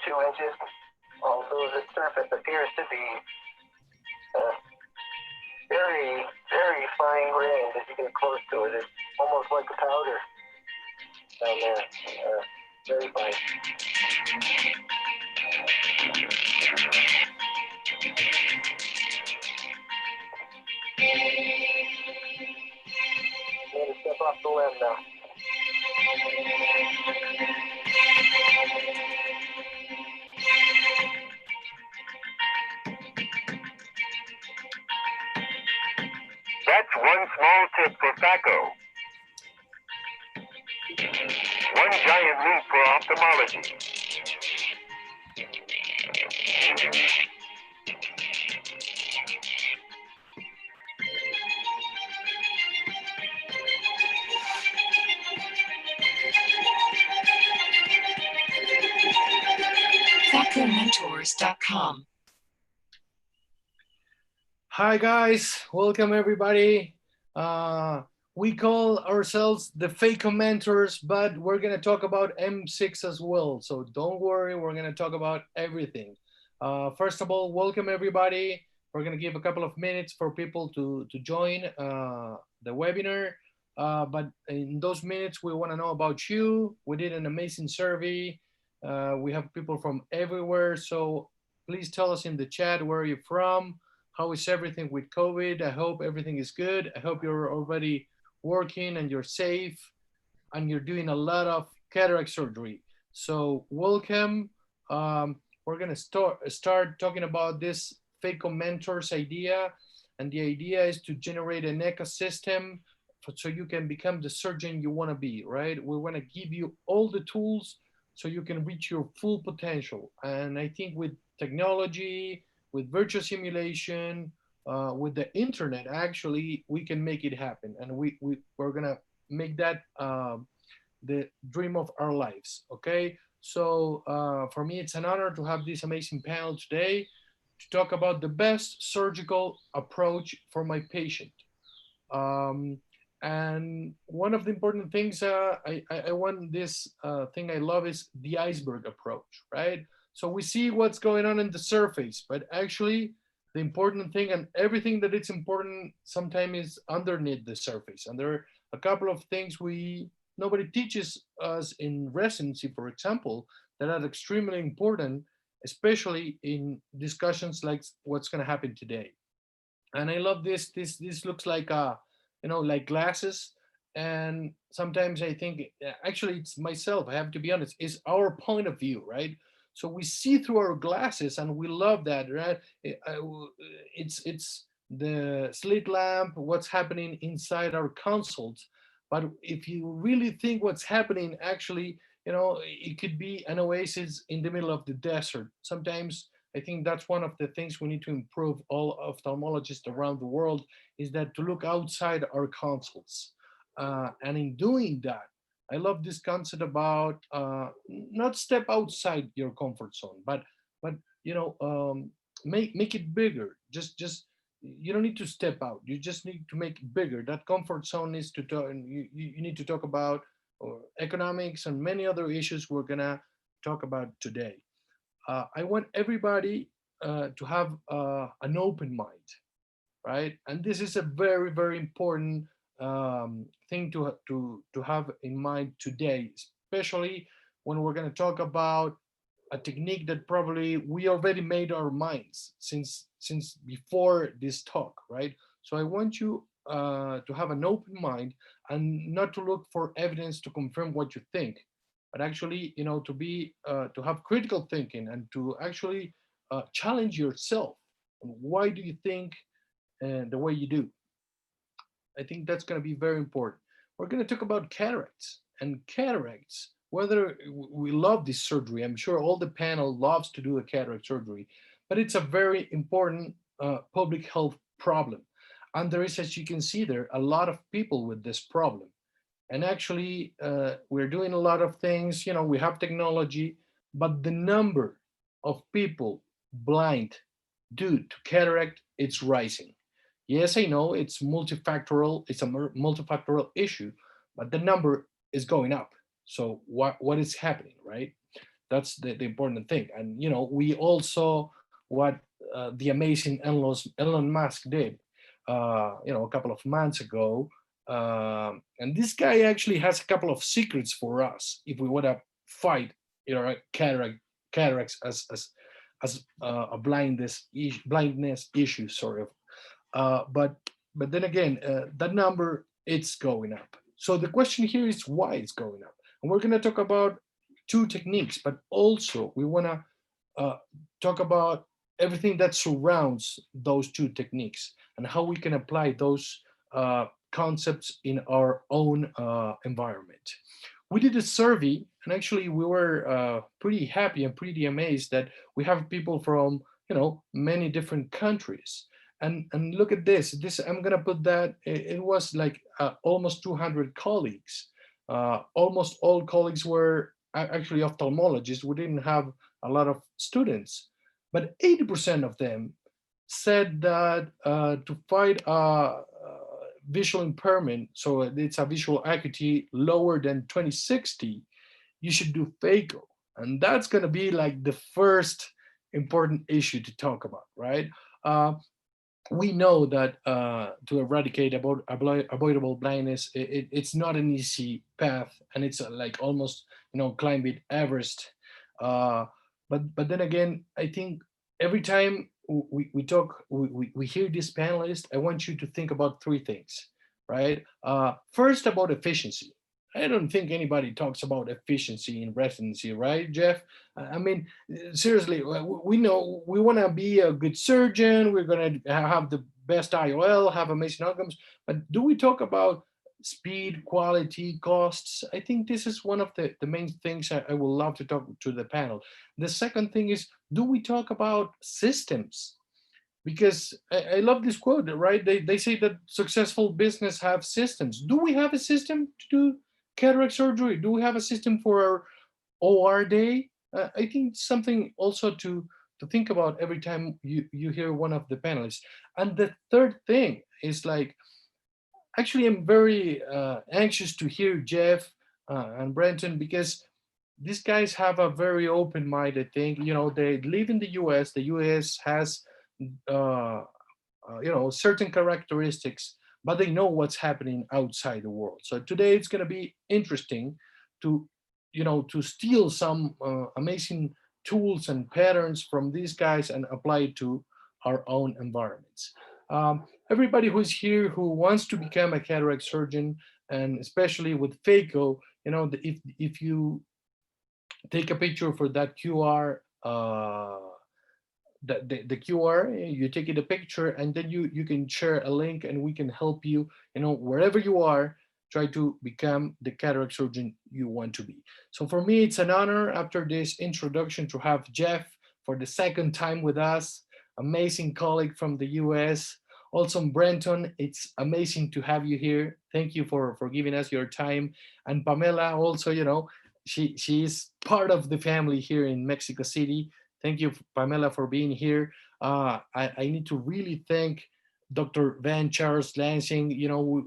2 inches, although the surface appears to be very, very fine grained as you get close to it. It's almost like a powder down there. Very fine. I'm going to step off the limb now. That's one small tip for Thaco. One giant leap for ophthalmology. ThacoMentors.com. Hi guys, welcome everybody. We call ourselves the Fake Commentors, but we're gonna talk about M6 as well. So don't worry, we're gonna talk about everything. First of all, welcome everybody. We're gonna give a couple of minutes for people to join the webinar. But in those minutes, we wanna know about you. We did an amazing survey. We have people from everywhere. So please tell us in the chat where you're from. How is everything with COVID? I hope everything is good. I hope you're already working and you're safe and you're doing a lot of cataract surgery. So welcome. We're gonna start talking about this Fake Mentors idea. And the idea is to generate an ecosystem so you can become the surgeon you wanna be, right? We wanna give you all the tools so you can reach your full potential. And I think with technology, with virtual simulation, with the internet, actually, we can make it happen. And we're gonna make that the dream of our lives, okay? So for me, it's an honor to have this amazing panel today to talk about the best surgical approach for my patient. And one of the important things I want this thing I love is the iceberg approach, right? So we see what's going on in the surface, but actually the important thing and everything that it's important sometimes is underneath the surface. And there are a couple of things nobody teaches us in residency, for example, that are extremely important, especially in discussions like what's going to happen today. And I love this. This looks like like glasses. And sometimes I think actually it's myself. I have to be honest. It's our point of view, right? So we see through our glasses, and we love that, right? It's the slit lamp, what's happening inside our consoles. But if you really think what's happening, actually, it could be an oasis in the middle of the desert. Sometimes I think that's one of the things we need to improve all ophthalmologists around the world is that to look outside our consoles. And in doing that, I love this concept about not step outside your comfort zone, but make it bigger. Just you don't need to step out. You just need to make it bigger. That comfort zone is to talk. You need to talk about economics and many other issues we're gonna talk about today. I want everybody to have an open mind, right? And this is a very, very important thing to have in mind today, especially when we're going to talk about a technique that probably we already made our minds since before this talk, right? So I want you to have an open mind and not to look for evidence to confirm what you think, but actually, to have critical thinking and to actually challenge yourself. Why do you think the way you do? I think that's going to be very important. We're going to talk about cataracts and cataracts. Whether we love this surgery, I'm sure all the panel loves to do a cataract surgery, but it's a very important public health problem. And there is, as you can see there, a lot of people with this problem. And actually, we're doing a lot of things. We have technology, but the number of people blind due to cataract, it's rising. Yes, I know it's multifactorial. It's a multifactorial issue, but the number is going up. So what is happening, right? That's the important thing. And we all saw what the amazing Elon Musk did, a couple of months ago. And this guy actually has a couple of secrets for us if we want to fight, cataracts as a blindness issue, sort of. But then again, that number, it's going up. So the question here is why it's going up, and we're going to talk about two techniques, but also we want to talk about everything that surrounds those two techniques and how we can apply those concepts in our own environment. We did a survey, and actually we were pretty happy and pretty amazed that we have people from many different countries. And look at this. This, I'm gonna put that. It was like almost 200 colleagues. Almost all colleagues were actually ophthalmologists. We didn't have a lot of students, but 80% of them said that to fight visual impairment, so it's a visual acuity lower than 20/60, you should do phaco. And that's going to be like the first important issue to talk about, right? We know that to eradicate avoidable blindness, it's not an easy path, and it's like almost climbing Everest. Uh, but then again, I think every time we talk, we hear this panelist, I want you to think about three things, right? First, about efficiency. I don't think anybody talks about efficiency in residency, right, Jeff? I mean, seriously, we know we want to be a good surgeon. We're going to have the best IOL, have amazing outcomes. But do we talk about speed, quality, costs? I think this is one of the main things I would love to talk to the panel. The second thing is, do we talk about systems? Because I love this quote, right? They say that successful business have systems. Do we have a system to do cataract surgery? Do we have a system for our OR day? I think something also to think about every time you hear one of the panelists. And the third thing is like, actually, I'm very anxious to hear Jeff and Brenton, because these guys have a very open mind. I think they live in the U.S. The U.S. has uh, certain characteristics, but they know what's happening outside the world. So today it's going to be interesting to to steal some amazing tools and patterns from these guys and apply it to our own environments. Everybody who's here who wants to become a cataract surgeon, and especially with phaco, if you take a picture for that QR, the QR, you take it a picture, and then you can share a link, and we can help you, wherever you are, try to become the cataract surgeon you want to be. So for me, it's an honor after this introduction to have Jeff for the second time with us, amazing colleague from the US. Also, Brenton, it's amazing to have you here. Thank you for giving us your time. And Pamela, also, she is part of the family here in Mexico City. Thank you, Pamela, for being here. I need to really thank Dr. Van Charles Lansing.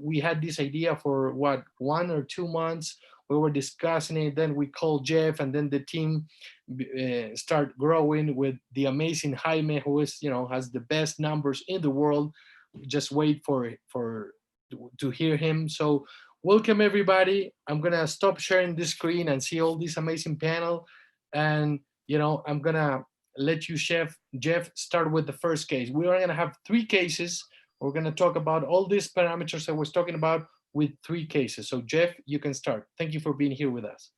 We had this idea for what, 1 or 2 months. We were discussing it. Then we called Jeff, and then the team start growing with the amazing Jaime, who is, has the best numbers in the world. Just wait for to hear him. So welcome everybody. I'm gonna stop sharing this screen and see all this amazing panel, and I'm gonna let you, Jeff, start with the first case. We are gonna have 3 cases. We're gonna talk about all these parameters I was talking about with 3 cases. So Jeff, you can start. Thank you for being here with us.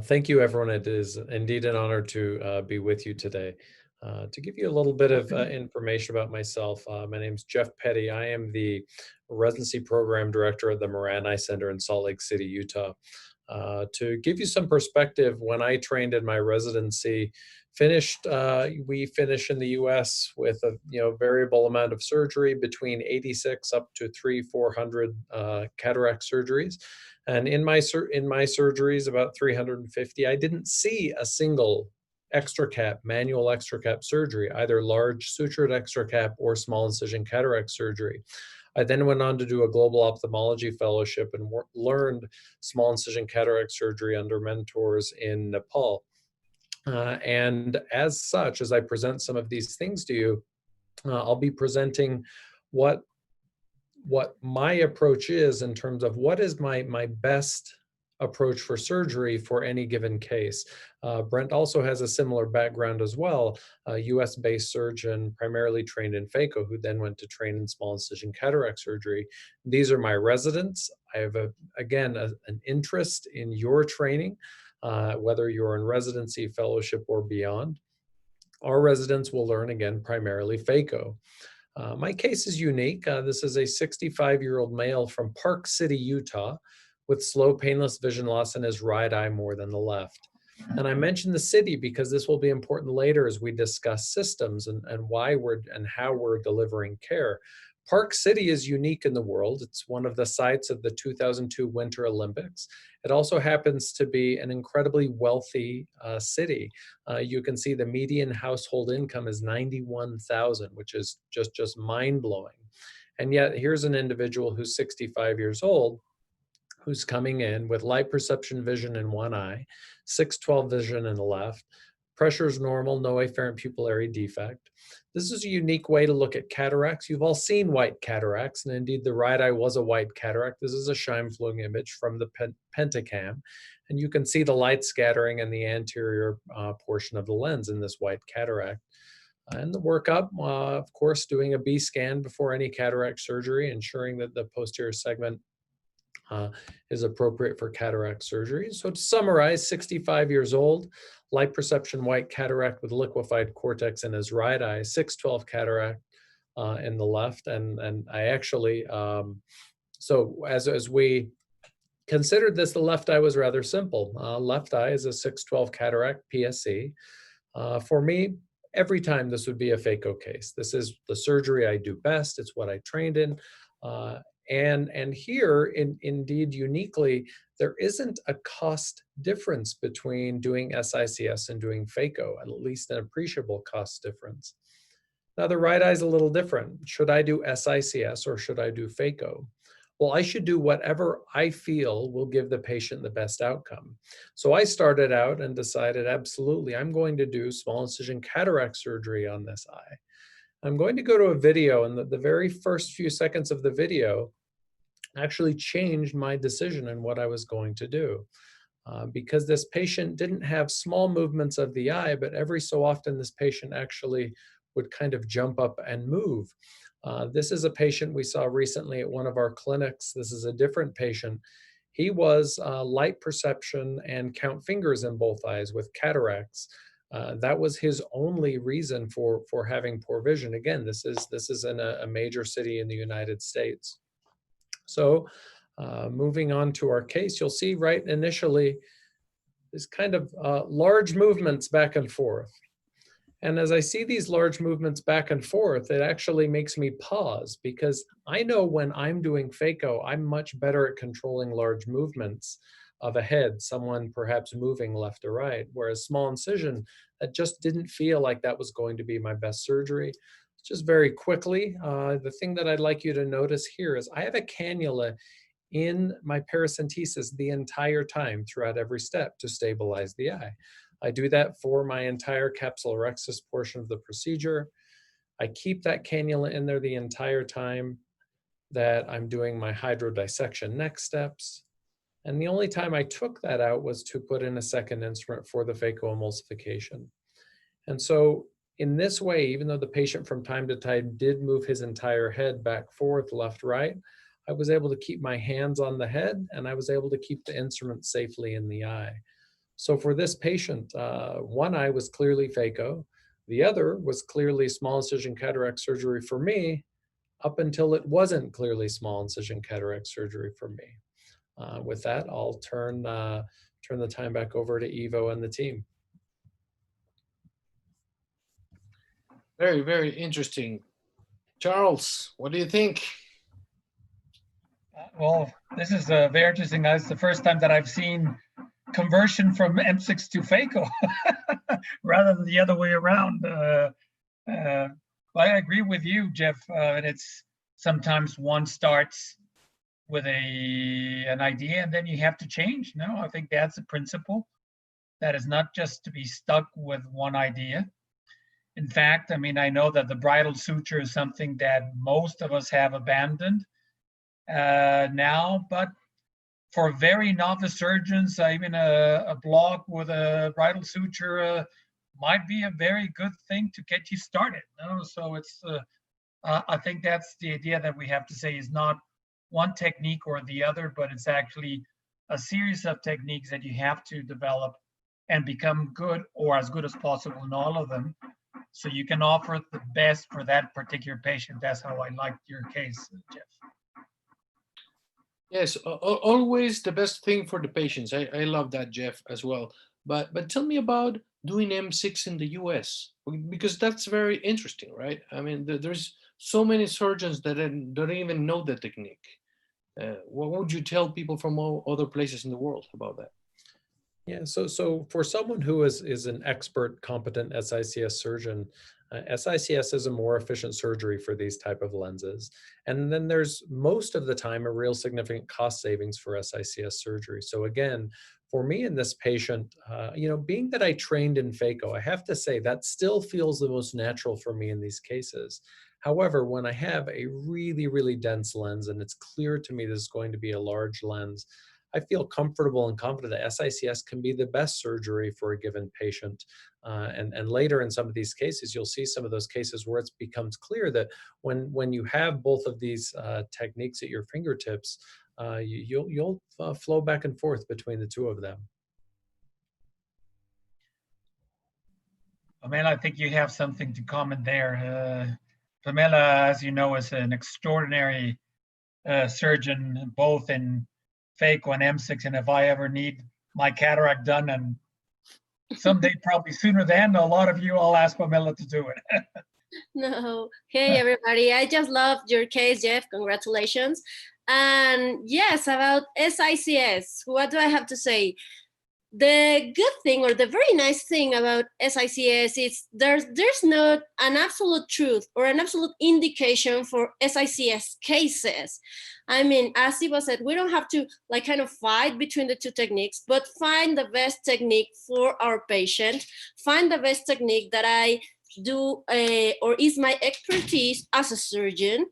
Thank you, everyone. It is indeed an honor to be with you today. To give you a little bit of information about myself, my name is Jeff Petty. I am the residency program director at the Moran Eye Center in Salt Lake City, Utah. To give you some perspective, when I trained in my residency, we finish in the U.S. with a variable amount of surgery, between 86 up to 400 cataract surgeries. And in my surgeries, about 350, I didn't see a single extra cap, manual extra cap surgery, either large sutured extra cap or small incision cataract surgery. I then went on to do a global ophthalmology fellowship and learned small incision cataract surgery under mentors in Nepal. And as such, as I present some of these things to you, I'll be presenting what my approach is in terms of what is my best approach for surgery for any given case. Brent also has a similar background as well, a US-based surgeon primarily trained in phaco, who then went to train in small incision cataract surgery. These are my residents. I have, an interest in your training, whether you're in residency, fellowship, or beyond. Our residents will learn, again, primarily phaco. My case is unique. This is a 65-year-old male from Park City, Utah, with slow, painless vision loss in his right eye more than the left. And I mention the city because this will be important later as we discuss systems and why and how we're delivering care. Park City is unique in the world. It's one of the sites of the 2002 Winter Olympics. It also happens to be an incredibly wealthy city. You can see the median household income is $91,000, which is just mind-blowing. And yet here's an individual who's 65 years old, who's coming in with light perception vision in one eye, 6/12 vision in the left, pressure's normal, no afferent pupillary defect. This is a unique way to look at cataracts. You've all seen white cataracts, and indeed the right eye was a white cataract. This is a Scheimpflug image from the pentacam, and you can see the light scattering in the anterior portion of the lens in this white cataract. And the workup, of course, doing a B scan before any cataract surgery, ensuring that the posterior segment is appropriate for cataract surgery. So to summarize, 65 years old, light perception white cataract with liquefied cortex in his right eye, 6/12 cataract in the left. And I actually, so as we considered this, the left eye was rather simple. Left eye is a 6/12 cataract PSC. For me, every time this would be a phaco case. This is the surgery I do best. It's what I trained in. And here, indeed, uniquely, there isn't a cost difference between doing SICS and doing phaco, at least an appreciable cost difference. Now, the right eye is a little different. Should I do SICS or should I do phaco? Well, I should do whatever I feel will give the patient the best outcome. So I started out and decided, absolutely, I'm going to do small incision cataract surgery on this eye. I'm going to go to a video, and the very first few seconds of the video actually changed my decision in what I was going to do. Because this patient didn't have small movements of the eye, but every so often this patient actually would kind of jump up and move. This is a patient we saw recently at one of our clinics. This is a different patient. He was light perception and count fingers in both eyes with cataracts. That was his only reason for having poor vision. Again, this is in a major city in the United States. So moving on to our case, you'll see right initially this kind of large movements back and forth. And as I see these large movements back and forth, it actually makes me pause, because I know when I'm doing phaco, I'm much better at controlling large movements of a head, someone perhaps moving left or right, whereas small incision, that just didn't feel like that was going to be my best surgery. Just very quickly, the thing that I'd like you to notice here is I have a cannula in my paracentesis the entire time throughout every step to stabilize the eye. I do that for my entire capsulorhexis portion of the procedure. I keep that cannula in there the entire time that I'm doing my hydrodissection next steps. And the only time I took that out was to put in a second instrument for the phacoemulsification. And so in this way, even though the patient from time to time did move his entire head back, forth, left, right, I was able to keep my hands on the head, and I was able to keep the instrument safely in the eye. So for this patient, one eye was clearly phaco. The other was clearly small incision cataract surgery for me, up until it wasn't clearly small incision cataract surgery for me. With that, I'll turn the time back over to Ivo and the team. Very, very interesting. Charles, what do you think? Well, this is very interesting. That's the first time that I've seen conversion from M6 to phaco rather than the other way around. I agree with you, Jeff. And it's sometimes one starts with an idea and then you have to change. No, I think that's a principle that is not just to be stuck with one idea. In fact, I mean, I know that the bridal suture is something that most of us have abandoned now, but for very novice surgeons, even a block with a bridal suture might be a very good thing to get you started. No? So it's, I think that's the idea that we have to say is not one technique or the other, but it's actually a series of techniques that you have to develop and become good or as good as possible in all of them, so you can offer the best for that particular patient. That's how I liked your case, Jeff. Yes, always the best thing for the patients. I love that, Jeff, as well. But tell me about doing M6 in the US, because that's very interesting, right? I mean, there's so many surgeons that don't even know the technique. What would you tell people from all other places in the world about that? Yeah, so for someone who is an expert, competent SICS surgeon, SICS is a more efficient surgery for these type of lenses. And then there's most of the time a real significant cost savings for SICS surgery. So again, for me and this patient, being that I trained in phaco, I have to say that still feels the most natural for me in these cases. However, when I have a really, really dense lens and it's clear to me this is going to be a large lens, I feel comfortable and confident that SICS can be the best surgery for a given patient. And later in some of these cases, you'll see some of those cases where it becomes clear that when you have both of these techniques at your fingertips, you'll flow back and forth between the two of them. Pamela, I think you have something to comment there. Pamela, as you know, is an extraordinary surgeon, both in phaco and M6, and if I ever need my cataract done, and someday probably sooner than a lot of you, I'll ask Pamela to do it. No. Hey, everybody. I just loved your case, Jeff. Congratulations. And yes, about SICS, what do I have to say? The good thing or the very nice thing about SICS is there's not an absolute truth or an absolute indication for SICS cases. I mean, as Ivo said, we don't have to like kind of fight between the two techniques, but find the best technique for our patient, find the best technique that I do or is my expertise as a surgeon,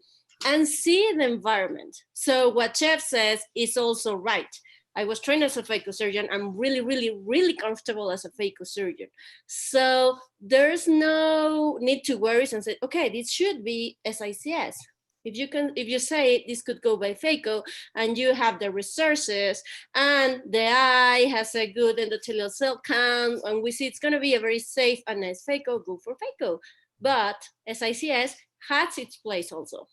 and see the environment. So what Jeff says is also right. I was trained as a phaco surgeon. I'm really, really, really comfortable as a phaco surgeon. So there's no need to worry and say, okay, this should be SICS. If you say this could go by phaco and you have the resources and the eye has a good endothelial cell count and we see it's going to be a very safe and nice phaco, go for phaco. But SICS has its place also.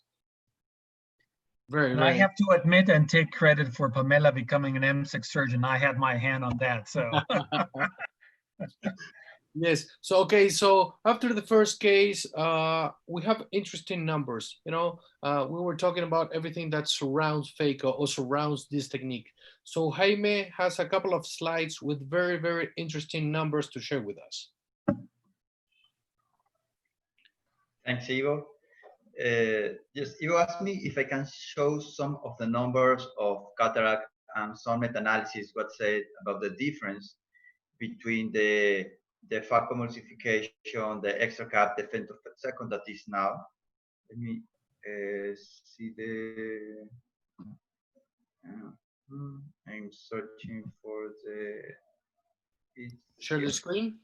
And I have to admit and take credit for Pamela becoming an M6 surgeon. I had my hand on that, so. Yes. So, okay. So after the first case, we have interesting numbers. We were talking about everything that surrounds phaco or surrounds this technique. So Jaime has a couple of slides with very, very interesting numbers to share with us. Thanks, Ivo. Yes, Ivo asked me if I can show some of the numbers of cataract and some meta-analysis what said about the difference between the phacoemulsification, the extra cap, the femtosecond that is now. Let me see the. I'm searching for the. Share the screen.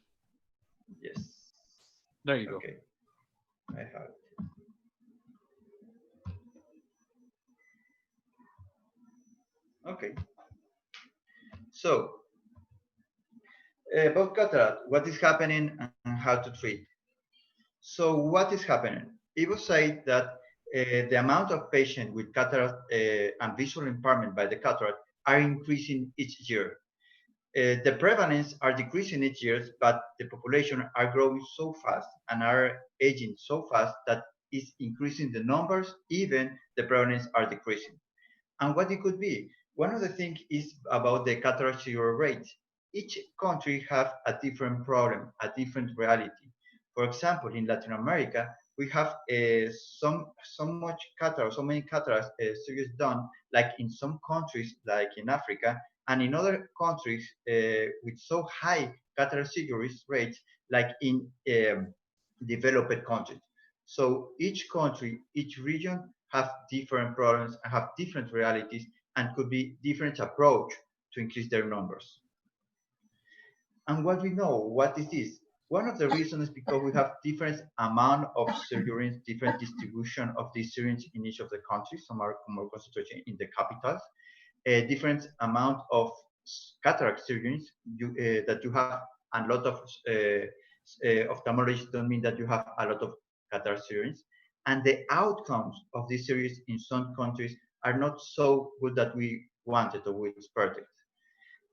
Yes. There you go. Okay, I have it. Okay. So, about cataract, what is happening and how to treat. So, what is happening? It was said that the amount of patients with cataract and visual impairment by the cataract are increasing each year. The prevalence are decreasing each year, but the population are growing so fast and are aging so fast that is increasing the numbers, even the prevalence are decreasing. And what it could be? One of the things is about the cataract surgery rate. Each country have a different problem, a different reality. For example, in Latin America, we have so many cataract surgeries done, like in some countries, like in Africa, and in other countries with so high cataract surgeries rates, like in developed countries. So each country, each region have different problems and have different realities and could be different approach to increase their numbers. And what we know, what is this? One of the reasons is because we have different amount of surgeries, different distribution of these surgeries in each of the countries. Some are more concentrated in the capitals. A different amount of cataract surgeries that you have, and a lot of ophthalmologists don't mean that you have a lot of cataract surgeries. And the outcomes of these surgeries in some countries are not so good that we wanted or we expected.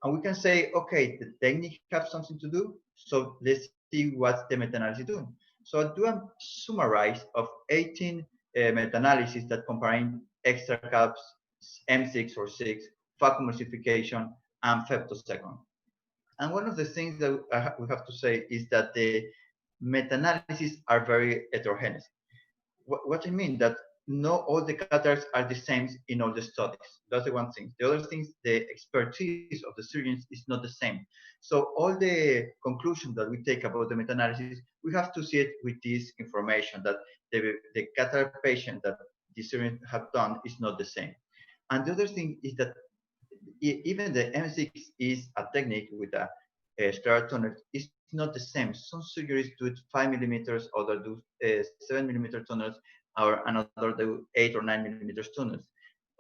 And we can say, okay, the technique has something to do. So let's see what's the meta-analysis doing. So I'll do a summarize of 18 meta-analysis that comparing extra caps, M6 or 6, vacuum emulsification, and femtosecond. And one of the things that we have to say is that the meta-analyses are very heterogeneous. What I mean that not all the cataracts are the same in all the studies. That's the one thing. The other thing, the expertise of the surgeons is not the same. So all the conclusions that we take about the meta-analysis, we have to see it with this information that the cataract patient that the surgeons have done is not the same. And the other thing is that even the M6 is a technique with a scleral tunnel. It's not the same. Some surgeries do it 5 millimeters, others do 7 millimeter tunnels, or another do 8 or 9 millimeters tunnels.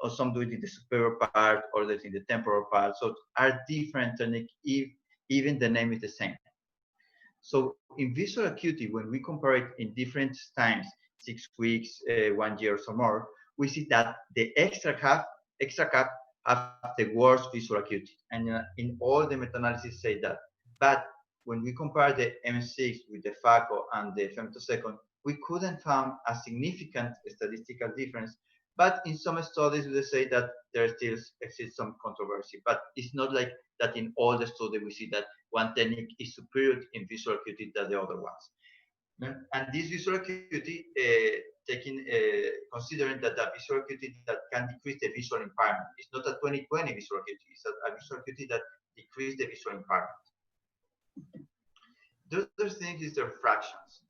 Or some do it in the superior part, others in the temporal part. So are different techniques, even the name is the same. So in visual acuity, when we compare it in different times, 6 weeks, 1 year or more, we see that the extra cap have the worst visual acuity. And in all the meta-analysis say that. But when we compare the M6 with the FACO and the femtosecond, we couldn't find a significant statistical difference. But in some studies, they say that there still exists some controversy. But it's not like that in all the studies we see that one technique is superior in visual acuity than the other ones. And this visual acuity, considering that the visual acuity that can decrease the visual impairment. It's not a 20/20 visual acuity, it's a visual acuity that decreases the visual impairment. The other thing is the refractions.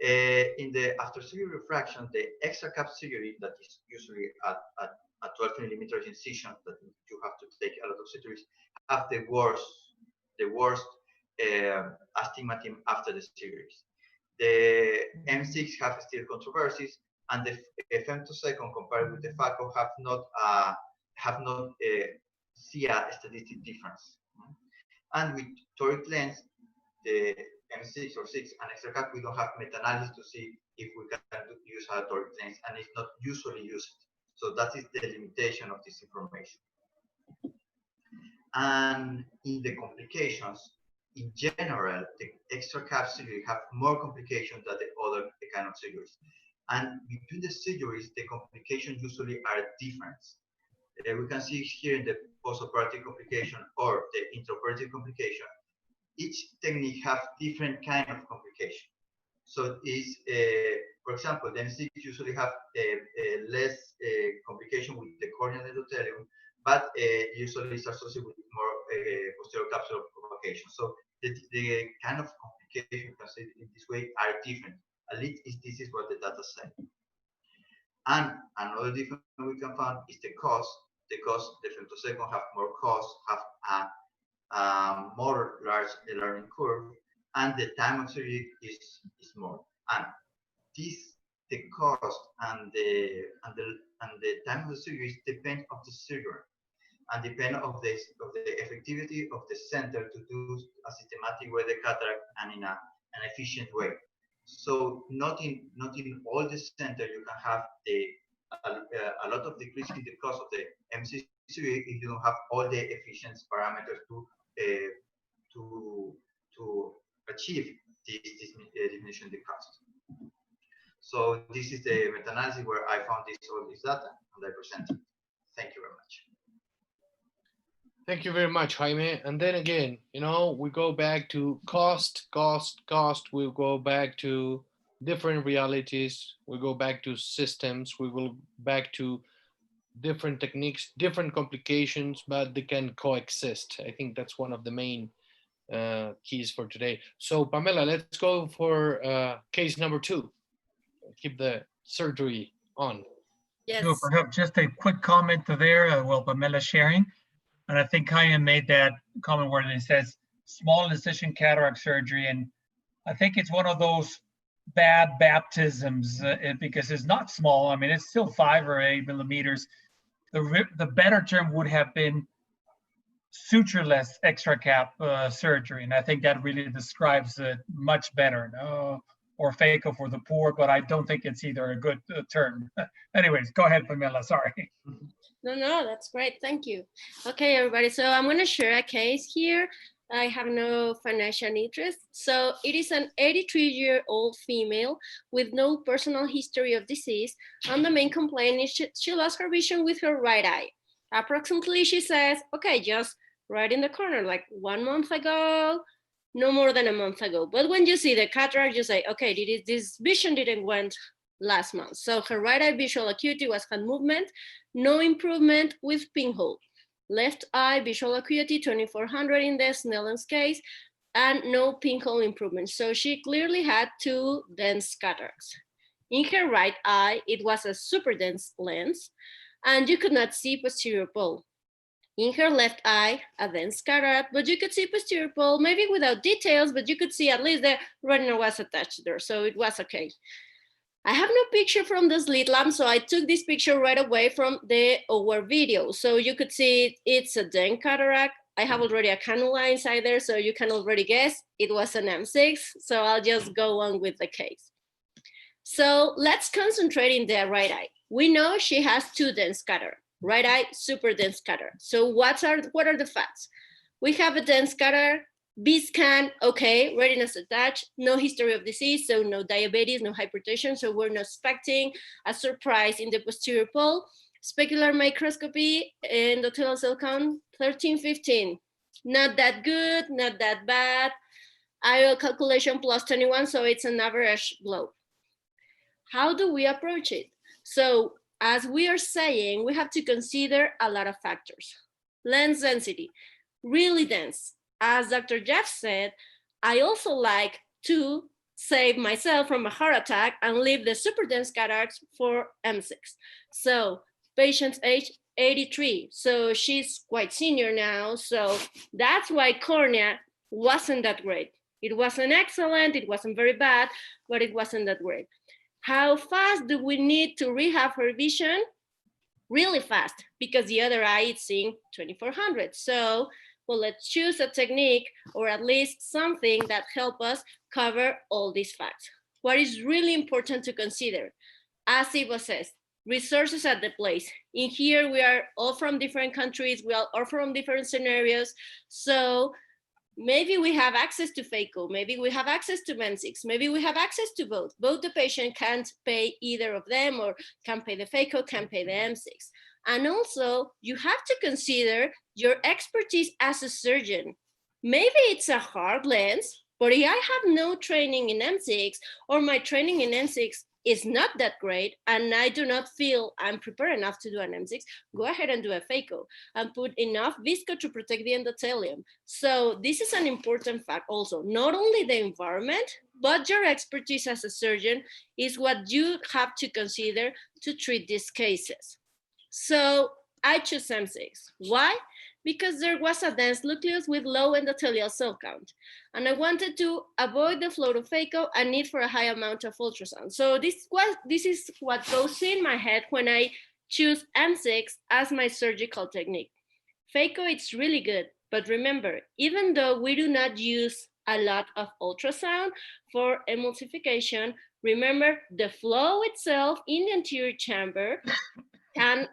In the after surgery refraction, the extra cap surgery that is usually at 12 millimeters incision that you have to take a lot of surgeries have the worst astigmatism after the surgeries. The M6 have still controversies, and the femtosecond compared with the FACO have not see a statistic difference. And with toric lens, the M6 or 6 and extra cap, we don't have meta-analysis to see if we can use a toric lens, and it's not usually used. So that is the limitation of this information. And in the complications, in general, the extra cap surgery have more complications than the other kind of surgeries. And between the surgeries, the complications usually are different. We can see here in the postoperative complication or the intraoperative complication, each technique have different kind of complication. So is, for example, the M6 usually have less complication with the corneal endothelium, but usually is associated with more posterior capsular provocation. So the kind of complication you can say in this way are different. At least this is what the data say. And another difference we can find is the cost. The cost, the femtosecond have more cost, have a more large learning curve, and the time of surgery is more. And the cost and the time of the surgery depend of the surgery and depend of the effectivity of the center to do a systematic way the cataract and in an efficient way. So not in all the center you can have a lot of decrease in the cost of the M6 surgery if you don't have all the efficiency parameters to achieve this diminution in the cost. So this is the meta-analysis where I found all this data and I presented. Thank you very much. Thank you very much, Jaime. And then again, we go back to cost. We'll go back to different realities. We go back to systems. We will back to different techniques, different complications, but they can coexist. I think that's one of the main keys for today. So Pamela, let's go for case number 2. Keep the surgery on. No, Yes. perhaps just a quick comment to there, while Pamela sharing. And I think Kaya made that comment where it says small incision cataract surgery. And I think it's one of those bad baptisms because it's not small. I mean, it's still 5 or 8 millimeters. The better term would have been sutureless extra cap surgery. And I think that really describes it much better. Or phaco for the poor, but I don't think it's either a good term. Anyways, go ahead, Pamela, sorry. No, that's great. Thank you. Okay, everybody. So I'm going to share a case here. I have no financial interest. So it is an 83-year-old female with no personal history of disease. And the main complaint is she lost her vision with her right eye. Approximately, she says, okay, just right in the corner, like 1 month ago, no more than a month ago. But when you see the cataract, you say, okay, this vision didn't went last month. So her right eye visual acuity was hand movement, no improvement with pinhole. Left eye visual acuity 2400 in the Snellen's case, and no pinhole improvement. So she clearly had 2 dense cataracts. In her right eye, it was a super dense lens, and you could not see posterior pole. In her left eye, a dense cataract, but you could see posterior pole, maybe without details, but you could see at least the retina was attached there, so it was okay. I have no picture from the slit lamp, so I took this picture right away from our video. So you could see it's a dense cataract. I have already a cannula inside there, so you can already guess it was an M6. So I'll just go on with the case. So let's concentrate in the right eye. We know she has 2 dense cataract. Right eye, super dense cataract. So what are the facts? We have a dense cataract, B-scan, okay, retinous attached, no history of disease, so no diabetes, no hypertension, so we're not expecting a surprise in the posterior pole. Specular microscopy, endothelial cell count, 13, 15. Not that good, not that bad. IOL calculation plus 21, so it's an average globe. How do we approach it? So as we are saying, we have to consider a lot of factors. Lens density, really dense. As Dr. Jeff said, I also like to save myself from a heart attack and leave the super dense cataracts for M6. So patient's age 83, so she's quite senior now. So that's why cornea wasn't that great. It wasn't excellent, it wasn't very bad, but it wasn't that great. How fast do we need to rehab her vision? Really fast, because the other eye is seeing 2400. So, well, let's choose a technique or at least something that help us cover all these facts. What is really important to consider, as Ivo says, resources at the place. In here, we are all from different countries, we are all from different scenarios. So maybe we have access to phaco, maybe we have access to M6, maybe we have access to both. Both the patient can't pay either of them, or can pay the phaco, can pay the M6. And also, you have to consider your expertise as a surgeon. Maybe it's a hard lens, but if I have no training in M6, or my training in M6 is not that great, and I do not feel I'm prepared enough to do an M6, go ahead and do a phaco and put enough visco to protect the endothelium. So this is an important fact also. Not only the environment, but your expertise as a surgeon is what you have to consider to treat these cases. So I choose M6. Why? Because there was a dense nucleus with low endothelial cell count. And I wanted to avoid the flow of phaco and need for a high amount of ultrasound. So this is what goes in my head when I choose M6 as my surgical technique. Phaco, it's really good, but remember, even though we do not use a lot of ultrasound for emulsification, remember the flow itself in the anterior chamber can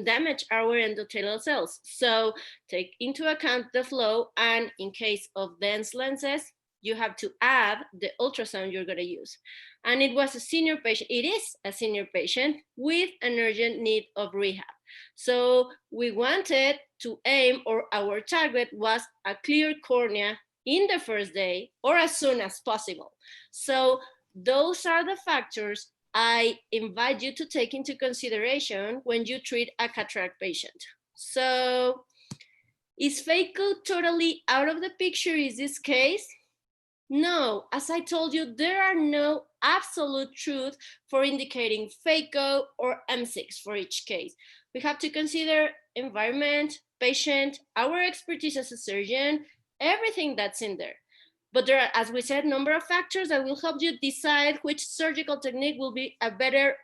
damage our endothelial cells. So take into account the flow, and in case of dense lenses, you have to add the ultrasound you're gonna use. And it was a senior patient, it is a senior patient with an urgent need of rehab. So we wanted to aim, or our target was a clear cornea in the first day or as soon as possible. So Those are the factors I invite you to take into consideration when you treat a cataract patient. So, is phaco totally out of the picture in this case? No, as I told you, there are no absolute truth for indicating phaco or M6 for each case. We have to consider environment, patient, our expertise as a surgeon, everything that's in there. But there are, as we said, a number of factors that will help you decide which surgical technique will be a better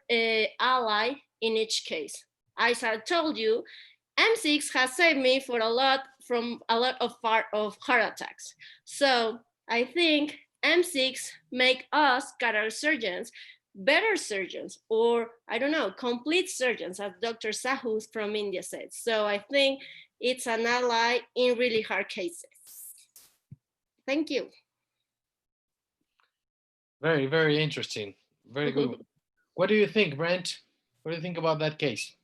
ally in each case. As I told you, M6 has saved me from a lot of heart attacks. So I think M6 make us cataract surgeons better surgeons, or I don't know, complete surgeons, as Dr. Sahu from India said. So I think it's an ally in really hard cases. Thank you. Very, very interesting. Very good. What do you think, Brent? What do you think about that case?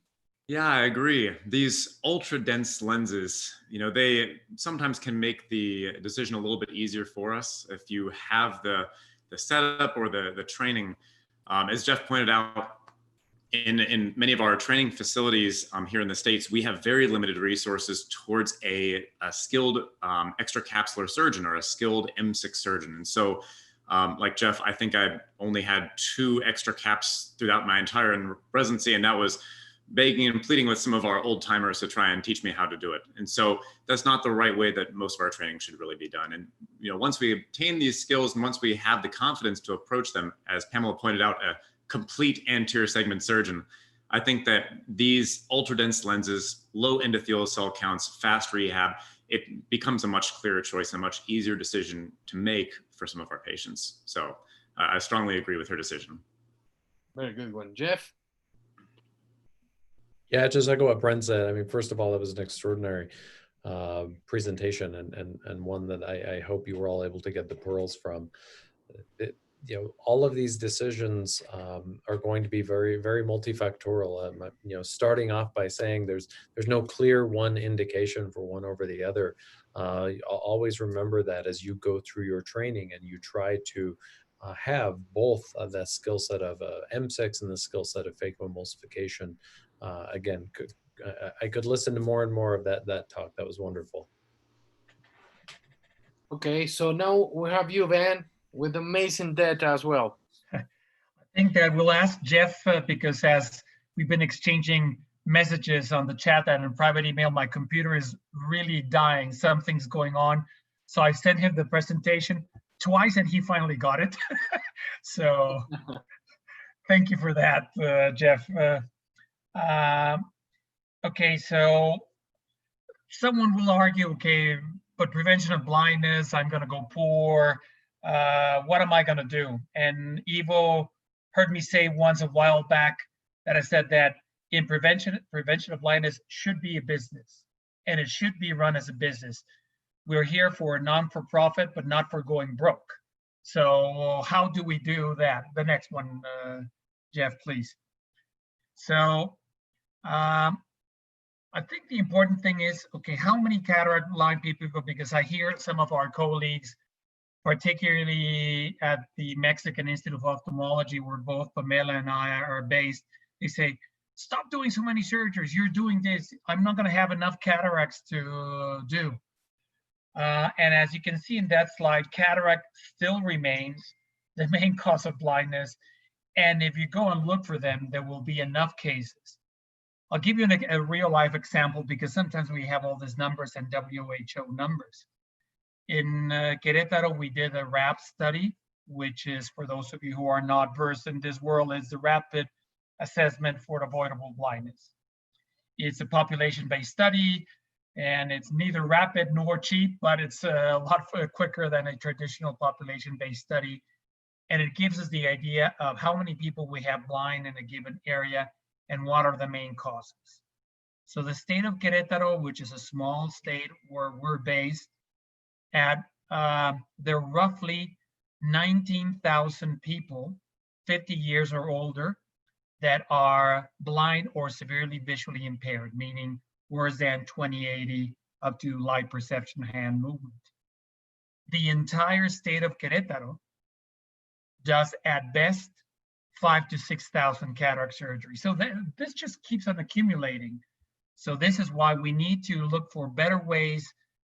Yeah, I agree. These ultra dense lenses, they sometimes can make the decision a little bit easier for us if you have the setup or the training. As Jeff pointed out, in many of our training facilities here in the States, we have very limited resources towards a skilled extracapsular surgeon or a skilled M6 surgeon. And so, like Jeff, I think I only had 2 extra caps throughout my entire residency, and that was begging and pleading with some of our old timers to try and teach me how to do it. And so that's not the right way that most of our training should really be done. And once we obtain these skills and once we have the confidence to approach them, as Pamela pointed out, a complete anterior segment surgeon, I think that these ultra dense lenses, low endothelial cell counts, fast rehab, it becomes a much clearer choice and a much easier decision to make for some of our patients. So I strongly agree with her decision. Very good one. Jeff? Yeah, just echo what Brent said. I mean, first of all, it was an extraordinary presentation and one that I hope you were all able to get the pearls from. All of these decisions are going to be very, very multifactorial. Starting off by saying there's no clear one indication for one over the other. Always remember that as you go through your training and you try to have both the skill set of M6 and the skill set of phacoemulsification. Again, I could listen to more and more of that talk. That was wonderful. Okay, so now we have you, Van, with amazing data as well. I think that we'll ask Jeff because as we've been exchanging messages on the chat and in private email, my computer is really dying. Something's going on. So I sent him the presentation twice and he finally got it. So thank you for that, Jeff. Okay, so someone will argue, okay, but prevention of blindness, I'm gonna go poor. What am I gonna do? And Ivo heard me say once a while back that I said that in prevention of blindness should be a business and it should be run as a business. We're here for a non-for-profit, but not for going broke. So how do we do that? The next one, Jeff, please. So I think the important thing is, okay, how many cataract blind people go? Because I hear some of our colleagues, particularly at the Mexican Institute of Ophthalmology, where both Pamela and I are based, they say, stop doing so many surgeries. You're doing this. I'm not going to have enough cataracts to do. And as you can see in that slide, cataract still remains the main cause of blindness. And if you go and look for them, there will be enough cases. I'll give you a real life example because sometimes we have all these numbers and WHO numbers. In Querétaro, we did a RAP study, which is, for those of you who are not versed in this world, is the rapid assessment for avoidable blindness. It's a population-based study, and it's neither rapid nor cheap, but it's a lot quicker than a traditional population-based study. And it gives us the idea of how many people we have blind in a given area and what are the main causes. So the state of Querétaro, which is a small state where we're based, at there are roughly 19,000 people, 50 years or older, that are blind or severely visually impaired, meaning worse than 20/80 up to light perception hand movement. The entire state of Querétaro does at best 5,000 to 6,000 cataract surgeries. So this just keeps on accumulating. So this is why we need to look for better ways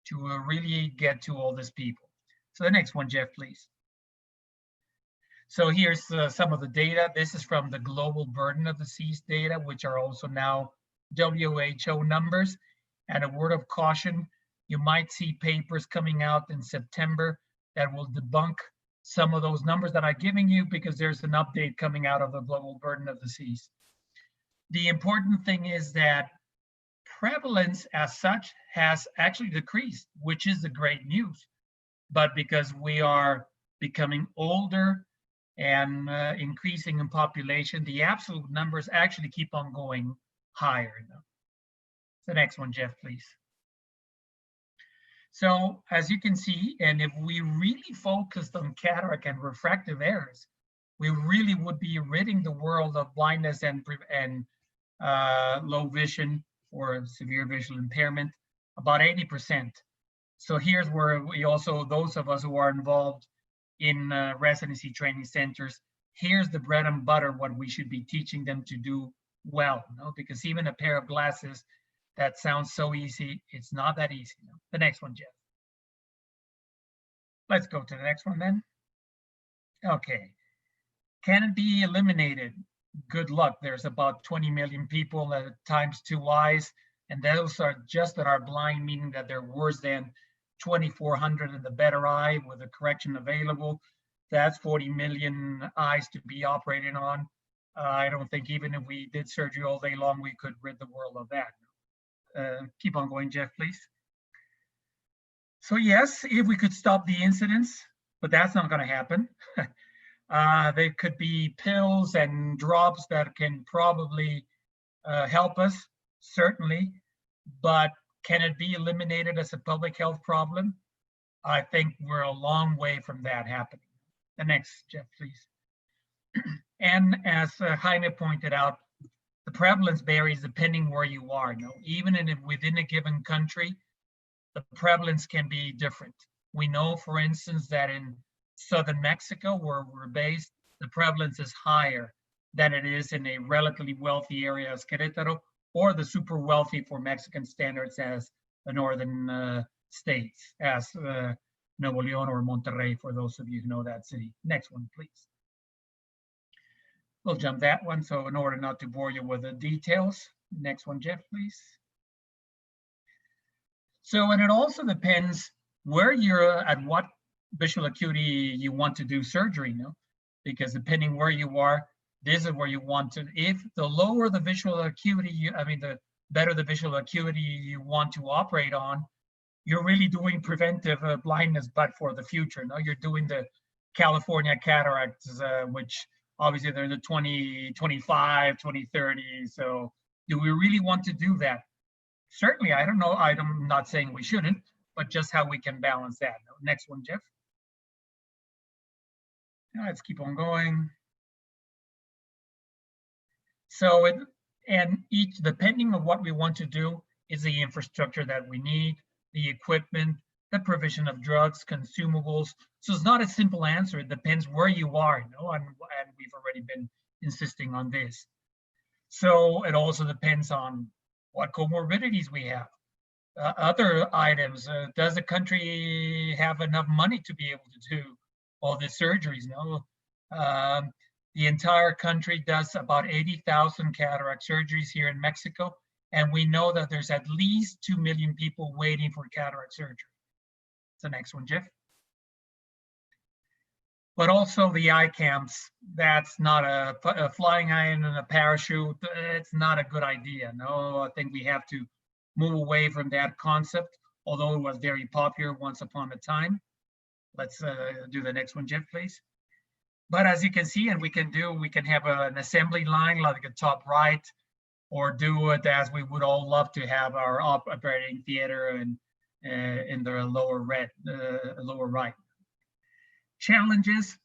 to really get to all these people. So the next one, Jeff, please. So here's some of the data. This is from the global burden of disease data, which are also now WHO numbers. And a word of caution, you might see papers coming out in September that will debunk some of those numbers that I'm giving you, because there's an update coming out of the global burden of disease. The important thing is that prevalence as such has actually decreased, which is the great news. But because we are becoming older and increasing in population, the absolute numbers actually keep on going higher. The next one, Jeff, please. So as you can see, and if we really focused on cataract and refractive errors, we really would be ridding the world of blindness and low vision or severe visual impairment, about 80%. So here's where we also, those of us who are involved in residency training centers, here's the bread and butter, what we should be teaching them to do well, because even a pair of glasses, that sounds so easy, it's not that easy. The next one, Jeff. Let's go to the next one then. Okay, can it be eliminated? Good luck. There's about 20 million people at times 2 eyes, and those are just that are blind, meaning that they're worse than 2,400 in the better eye with a correction available. That's 40 million eyes to be operated on. I don't think even if we did surgery all day long, we could rid the world of that. Keep on going, Jeff, please. So yes, if we could stop the incidence, but that's not going to happen. There could be pills and drops that can probably help us, certainly, but can it be eliminated as a public health problem? I think we're a long way from that happening. The next, Jeff, please. And as Jaime pointed out, the prevalence varies depending where you are. Even within a given country, the prevalence can be different. We know, for instance, that in southern Mexico, where we're based, the prevalence is higher than it is in a relatively wealthy area as Querétaro, or the super wealthy for Mexican standards as the northern states, as Nuevo León or Monterrey, for those of you who know that city. Next one, please. We'll jump that one, so in order not to bore you with the details. Next one, Jeff, please. So, and it also depends where you're, at what visual acuity you want to do surgery, because depending where you are, this is where you want to, if the lower the visual acuity, the better the visual acuity you want to operate on, you're really doing preventive blindness, but for the future. You're doing the California cataracts, which obviously they're the 2025, 2030. So do we really want to do that? Certainly, I don't know. I'm not saying we shouldn't, but just how we can balance that. Next one, Jeff. Let's keep on going. So, each, depending on what we want to do, is the infrastructure that we need, the equipment, the provision of drugs, consumables. So it's not a simple answer. It depends where you are, and we've already been insisting on this. So it also depends on what comorbidities we have. Other items, does the country have enough money to be able to do all the surgeries? The entire country does about 80,000 cataract surgeries here in Mexico, and we know that there's at least 2 million people waiting for cataract surgery. The next one, Jeff. But also the eye camps, that's not a flying eye in a parachute. It's not a good idea. I think we have to move away from that concept, although it was very popular once upon a time. Let's do the next one, Jeff, please. But as you can see, and we can have an assembly line like a top right, or do it as we would all love to have our operating theater and in the lower right. Challenges,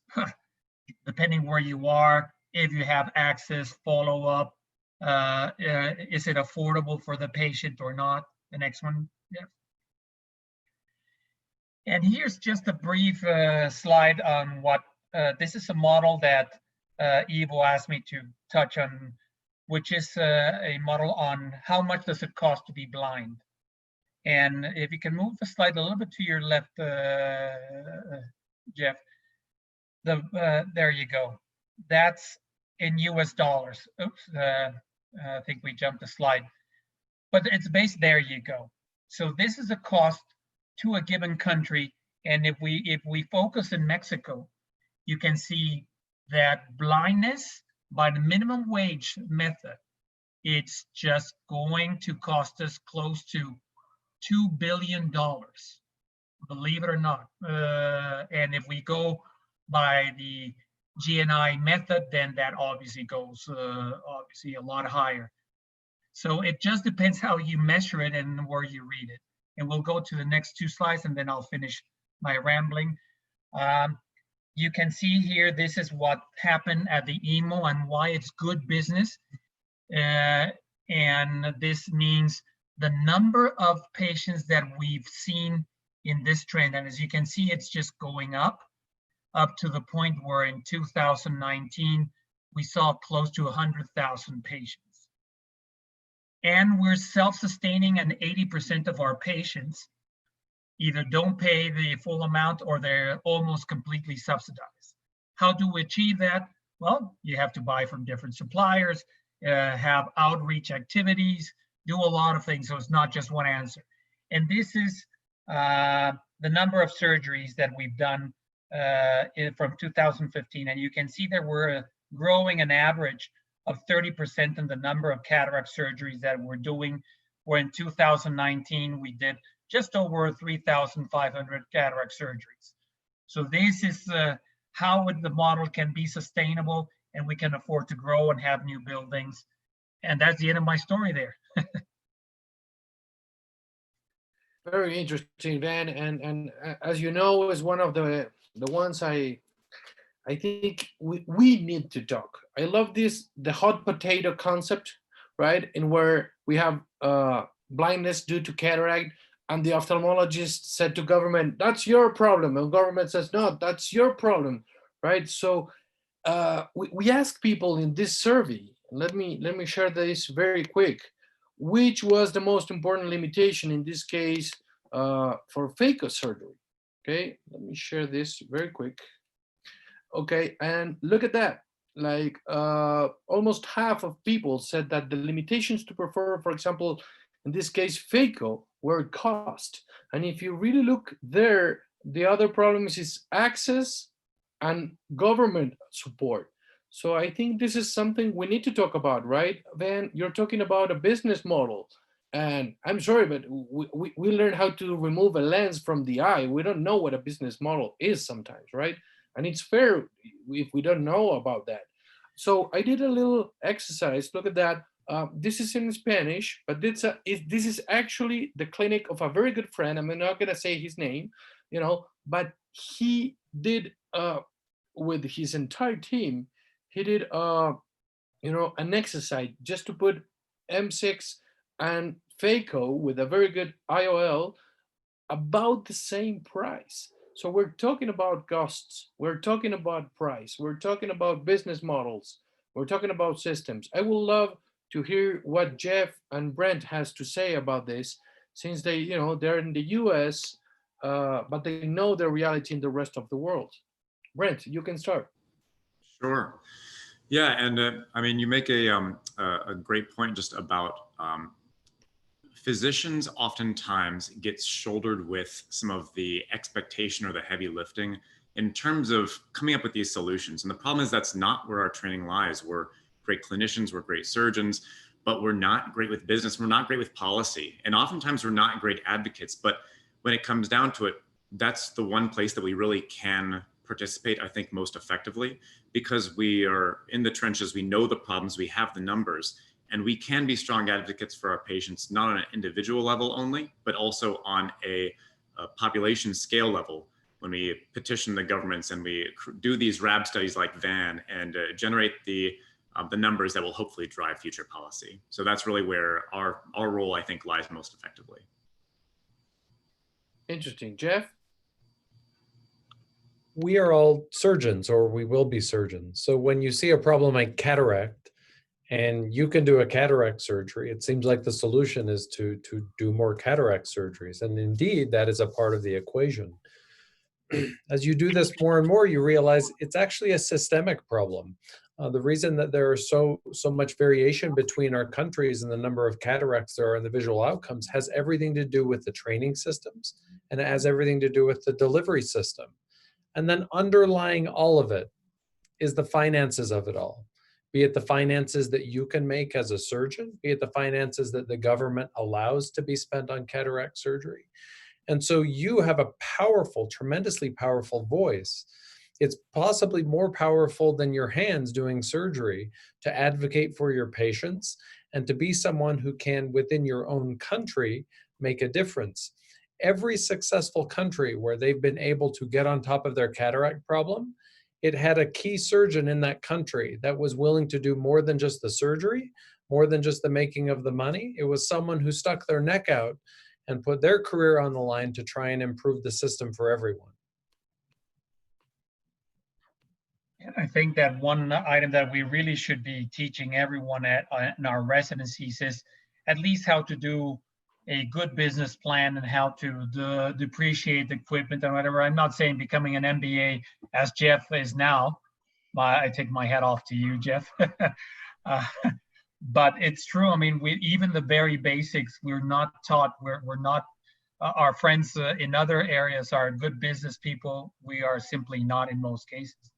depending where you are, if you have access, follow up, is it affordable for the patient or not? The next one, yeah. And here's just a brief slide on what this is a model that Ivo asked me to touch on, which is a model on how much does it cost to be blind. And if you can move the slide a little bit to your left, Jeff, there you go. That's in US dollars. Oops, I think we jumped a slide, but it's based, there you go. So this is a cost to a given country. And if we focus in Mexico, you can see that blindness by the minimum wage method, it's just going to cost us close to $2 billion, believe it or not. And if we go by the GNI method, then that obviously goes obviously a lot higher. So it just depends how you measure it and where you read it. And we'll go to the next two slides and then I'll finish my rambling. You can see here, this is what happened at the EMO and why it's good business. And this means the number of patients that we've seen in this trend. And as you can see, it's just going up to the point where in 2019, we saw close to 100,000 patients. And we're self-sustaining, and 80% of our patients either don't pay the full amount or they're almost completely subsidized. How do we achieve that? Well, you have to buy from different suppliers, have outreach activities, do a lot of things. So it's not just one answer. And this is the number of surgeries that we've done from 2015. And you can see that we're growing an average of 30% in the number of cataract surgeries that we're doing, where in 2019, we did just over 3,500 cataract surgeries. So this is how the model can be sustainable and we can afford to grow and have new buildings. And that's the end of my story there. Very interesting, Dan. And as you know, is one of the ones I think we need to talk. I love this, the hot potato concept, right? In where we have blindness due to cataract, and the ophthalmologist said to government, that's your problem. And government says, no, that's your problem, right? So we ask people in this survey, let me share this very quick, which was the most important limitation in this case for phaco surgery. Okay, let me share this very quick. Okay, and look at that. Like almost half of people said that the limitations to perform, for example, in this case, phaco, were cost. And if you really look there, the other problems is access and government support. So I think this is something we need to talk about, right? Then you're talking about a business model. And I'm sorry, but we learn how to remove a lens from the eye. We don't know what a business model is sometimes, right? And it's fair if we don't know about that. So I did a little exercise. Look at that. This is in Spanish, but this is actually the clinic of a very good friend. I'm not gonna say his name, you know, but he did with his entire team, he did you know, an exercise just to put M6 and phaco with a very good IOL about the same price. So we're talking about costs, we're talking about price, we're talking about business models, we're talking about systems. I would love to hear what Jeff and Brent has to say about this, since they, you know, they're in the US, but they know the reality in the rest of the world. Brent, you can start. Sure. Yeah, and I mean, you make a great point just about physicians oftentimes get shouldered with some of the expectation or the heavy lifting in terms of coming up with these solutions. And the problem is that's not where our training lies. We're great clinicians, we're great surgeons, but we're not great with business, we're not great with policy. And oftentimes we're not great advocates, but when it comes down to it, that's the one place that we really can participate, I think, most effectively, because we are in the trenches, we know the problems, we have the numbers, and we can be strong advocates for our patients, not on an individual level only, but also on a population scale level. When we petition the governments and we do these RAB studies like VAN and generate the numbers that will hopefully drive future policy. So that's really where our role, I think, lies most effectively. Interesting. Jeff? we are all surgeons, or we will be surgeons. So when you see a problem like cataract and you can do a cataract surgery, it seems like the solution is to do more cataract surgeries. And indeed, that is a part of the equation. As you do this more and more, you realize it's actually a systemic problem. The reason that there are so much variation between our countries and the number of cataracts there are and the visual outcomes has everything to do with the training systems, and it has everything to do with the delivery system. And then underlying all of it is the finances of it all, be it the finances that you can make as a surgeon, be it the finances that the government allows to be spent on cataract surgery. And so you have a powerful, tremendously powerful voice. It's possibly more powerful than your hands doing surgery to advocate for your patients and to be someone who can, within your own country, make a difference. Every successful country where they've been able to get on top of their cataract problem, it had a key surgeon in that country that was willing to do more than just the surgery, more than just the making of the money. It was someone who stuck their neck out and put their career on the line to try and improve the system for everyone. And I think that one item that we really should be teaching everyone in our residencies is at least how to do a good business plan and how to depreciate the equipment and whatever. I'm not saying becoming an MBA as Jeff is now. I take my hat off to you, Jeff. But it's true. I mean, even the very basics, we're not taught. We're not. Our friends in other areas are good business people. We are simply not in most cases.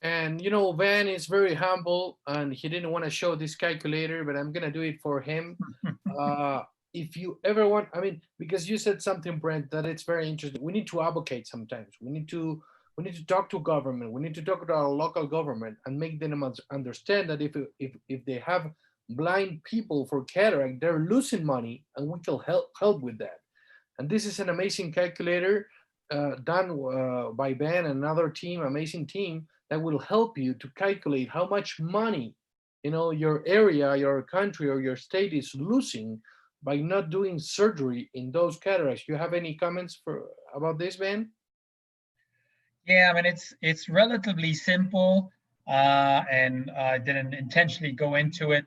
And you know, Van is very humble, and he didn't want to show this calculator, but I'm gonna do it for him. If you ever want, I mean, because you said something, Brent, that it's very interesting. We need to advocate sometimes. We need to talk to government. We need to talk to our local government and make them understand that if they have blind people for cataract, they're losing money, and we can help with that. And this is an amazing calculator done by Ben and another team, amazing team, that will help you to calculate how much money, you know, your area, your country, or your state is losing by not doing surgery in those cataracts. You have any comments about this, Ben? Yeah, I mean, it's relatively simple, and I didn't intentionally go into it,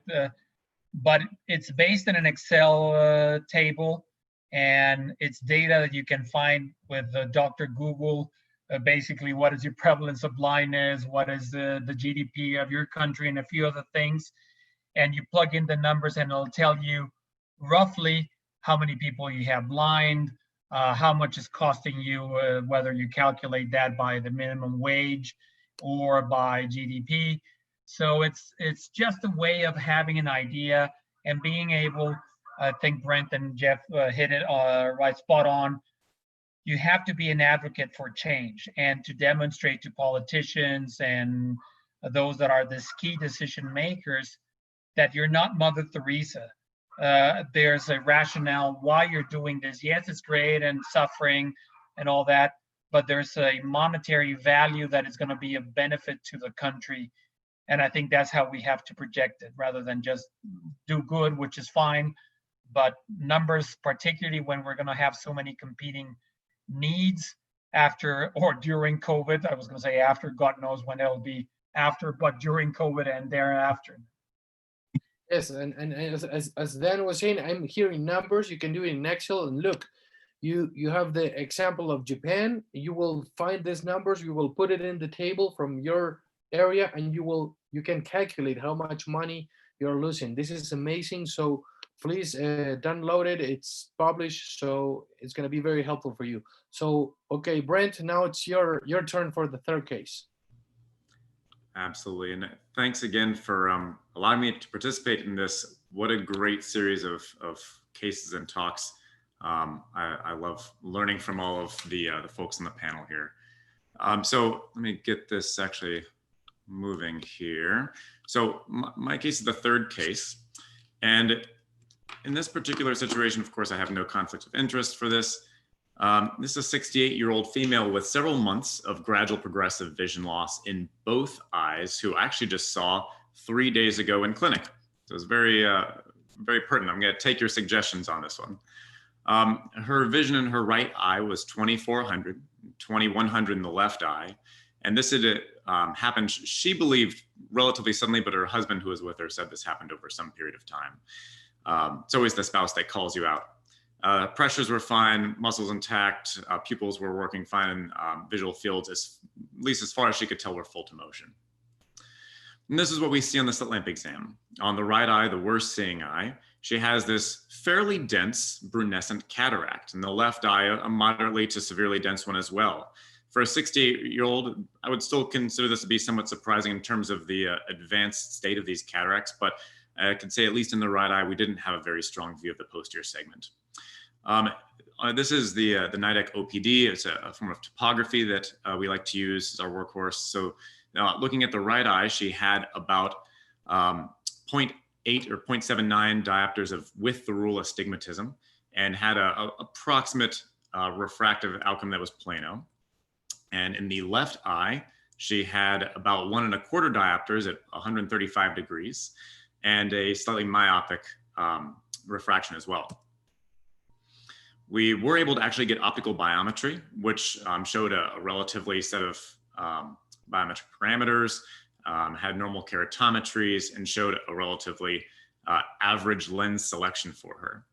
but it's based in an Excel table, and it's data that you can find with Dr. Google. Basically, what is your prevalence of blindness? What is the GDP of your country, and a few other things. And you plug in the numbers, and it'll tell you roughly how many people you have blind, how much it's costing you, whether you calculate that by the minimum wage or by GDP. So it's just a way of having an idea and being able, I think Brent and Jeff hit it right spot on. You have to be an advocate for change and to demonstrate to politicians and those that are the key decision makers that you're not Mother Teresa. There's a rationale why you're doing this. Yes, it's great and suffering and all that, but there's a monetary value that is going to be a benefit to the country. And I think that's how we have to project it, rather than just do good, which is fine. But numbers, particularly when we're going to have so many competing needs after or during COVID. I was going to say after, God knows when it'll be after, but during COVID and thereafter. Yes, and as Dan was saying, I'm hearing numbers. You can do it in Excel, and look, you have the example of Japan. You will find these numbers. You will put it in the table from your area, and you can calculate how much money you're losing. This is amazing. So please download it. It's published, so it's going to be very helpful for you. So, okay, Brent, now it's your turn for the third case. Absolutely. And thanks again for allowing me to participate in this. What a great series of cases and talks. I love learning from all of the folks on the panel here. So let me get this actually moving here. So my case is the third case. And in this particular situation, of course, I have no conflict of interest for this. This is a 68-year-old female with several months of gradual progressive vision loss in both eyes, who actually just saw 3 days ago in clinic. So it's very, very pertinent. I'm going to take your suggestions on this one. Her vision in her right eye was 2400. 2100 in the left eye. And this had happened, she believed, relatively suddenly, but her husband who was with her said this happened over some period of time. It's always the spouse that calls you out. Pressures were fine, muscles intact, pupils were working fine, and visual fields, at least as far as she could tell, were full to motion. And this is what we see on the slit lamp exam. On the right eye, the worst seeing eye, she has this fairly dense brunescent cataract. In the left eye, a moderately to severely dense one as well. For a 68-year-old, I would still consider this to be somewhat surprising in terms of the advanced state of these cataracts, but I can say at least in the right eye, we didn't have a very strong view of the posterior segment. This is the NIDEC OPD. It's a form of topography that we like to use as our workhorse. So looking at the right eye, she had about 0.8 or 0.79 diopters of with the rule astigmatism and had a approximate refractive outcome that was plano. And in the left eye, she had about 1.25 diopters at 135 degrees and a slightly myopic refraction as well. We were able to actually get optical biometry, which showed a relatively set of biometric parameters, had normal keratometries, and showed a relatively average lens selection for her.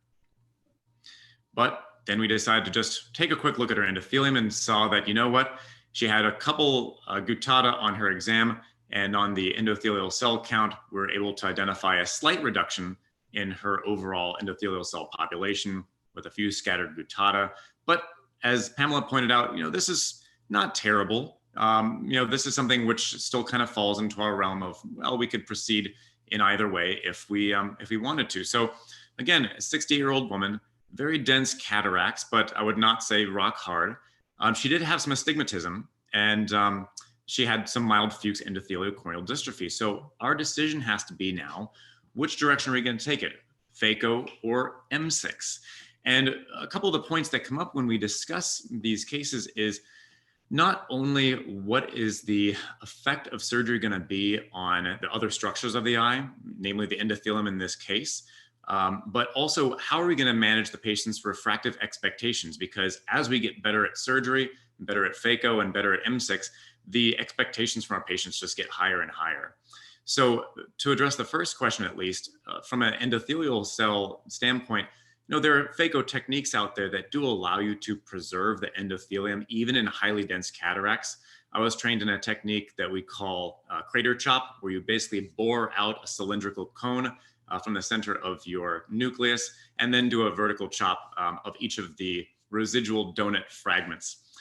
But then we decided to just take a quick look at her endothelium and saw that, you know what, she had a couple guttata on her exam, and on the endothelial cell count, we were able to identify a slight reduction in her overall endothelial cell population with a few scattered guttata. But as Pamela pointed out, you know, this is not terrible. You know, this is something which still kind of falls into our realm of, well, we could proceed in either way if we wanted to. So again, a 68-year-old woman, very dense cataracts, but I would not say rock hard. She did have some astigmatism, and she had some mild Fuchs endothelial corneal dystrophy. So our decision has to be now, which direction are we going to take it? Phaco or M6? And a couple of the points that come up when we discuss these cases is not only what is the effect of surgery going to be on the other structures of the eye, namely the endothelium in this case, but also how are we going to manage the patient's refractive expectations? Because as we get better at surgery, better at phaco, and better at M6, the expectations from our patients just get higher and higher. So to address the first question, at least from an endothelial cell standpoint, you know, there are phaco techniques out there that do allow you to preserve the endothelium, even in highly dense cataracts. I was trained in a technique that we call crater chop, where you basically bore out a cylindrical cone from the center of your nucleus, and then do a vertical chop of each of the residual donut fragments.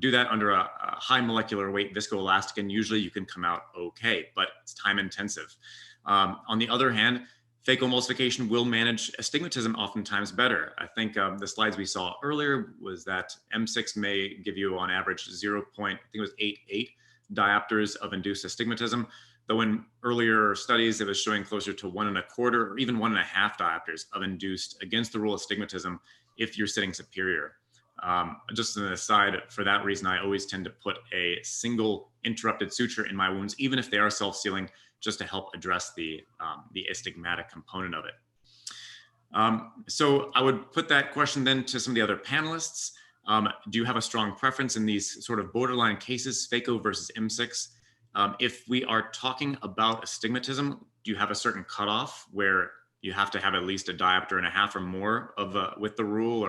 Do that under a high molecular weight viscoelastic, and usually you can come out okay, but it's time intensive. On the other hand, phacoemulsification will manage astigmatism oftentimes better. I think the slides we saw earlier was that M6 may give you on average 0.88 diopters of induced astigmatism, though in earlier studies it was showing closer to 1.25 or even 1.5 diopters of induced against the rule astigmatism if you're sitting superior. Just an aside, for that reason, I always tend to put a single interrupted suture in my wounds, even if they are self-sealing, just to help address the astigmatic component of it. So I would put that question then to some of the other panelists. Do you have a strong preference in these sort of borderline cases, phaco versus M6? If we are talking about astigmatism, do you have a certain cutoff where you have to have at least 1.5 diopters or more of with the rule,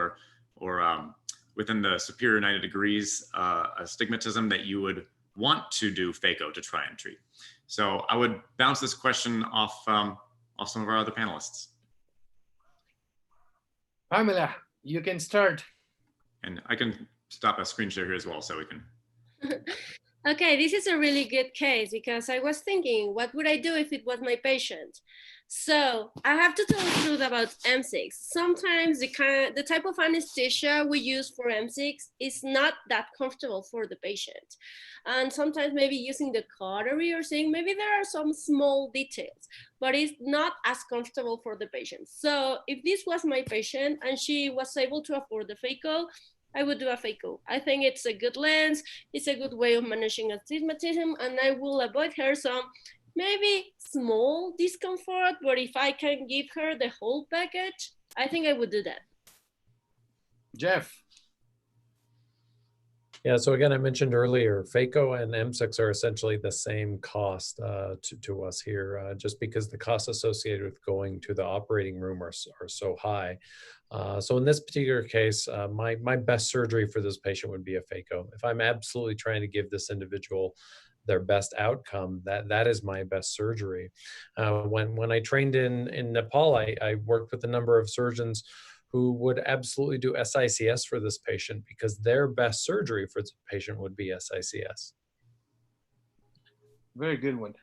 or within the superior 90 degrees astigmatism that you would want to do phaco to try and treat? So I would bounce this question off some of our other panelists. Pamela, you can start. And I can stop a screen share here as well, so we can. Okay, this is a really good case because I was thinking, what would I do if it was my patient? So I have to tell the truth about M6. Sometimes the type of anesthesia we use for M6 is not that comfortable for the patient. And sometimes maybe using the cautery or saying, maybe there are some small details, but it's not as comfortable for the patient. So if this was my patient and she was able to afford the phaco, I would do a phaco. I think it's a good lens, it's a good way of managing astigmatism, and I will avoid her some maybe small discomfort, but if I can give her the whole package, I think I would do that. Jeff. Yeah, so again, I mentioned earlier, FACO and M6 are essentially the same cost to us here, just because the costs associated with going to the operating room are so high. So in this particular case, my best surgery for this patient would be a FACO. If I'm absolutely trying to give this individual their best outcome, that is my best surgery. When I trained in Nepal, I worked with a number of surgeons who would absolutely do SICS for this patient because their best surgery for this patient would be SICS. Very good one.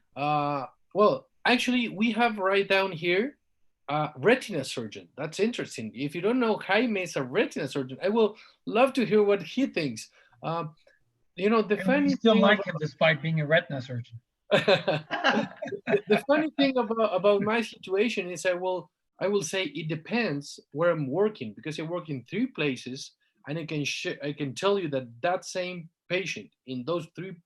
Well, actually, we have right down here retina surgeon. That's interesting. If you don't know Jaime is a retina surgeon, I will love to hear what he thinks. You know, the And we funny still thing like him despite being a retina surgeon. the funny thing about my situation is I will say it depends where I'm working, because I work in 3 places, and I can tell you that that same patient in those 3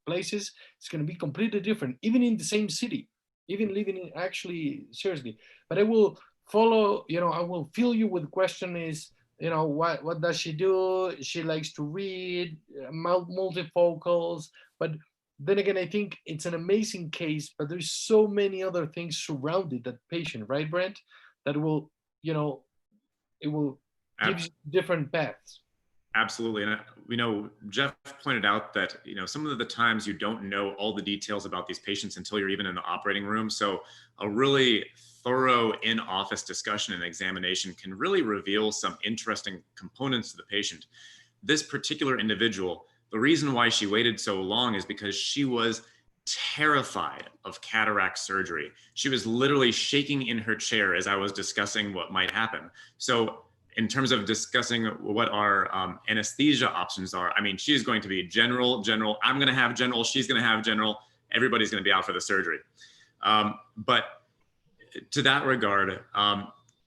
places is going to be completely different, even in the same city, even living in, actually, seriously. But I will follow, you know, I will fill you with question is, you know, what does she do? She likes to read, multifocals, but then again, I think it's an amazing case, but there's so many other things surrounding that patient, right, Brent? That will, you know, it will give you different paths. Absolutely. And we know Jeff pointed out that, some of the times you don't know all the details about these patients until you're even in the operating room. So a really thorough in-office discussion and examination can really reveal some interesting components to the patient. This particular individual, the reason why she waited so long is because she was terrified of cataract surgery. She was literally shaking in her chair as I was discussing what might happen. So in terms of discussing what our anesthesia options are, I mean, she's going to be general, I'm going to have general, she's going to have general, everybody's going to be out for the surgery. But to that regard,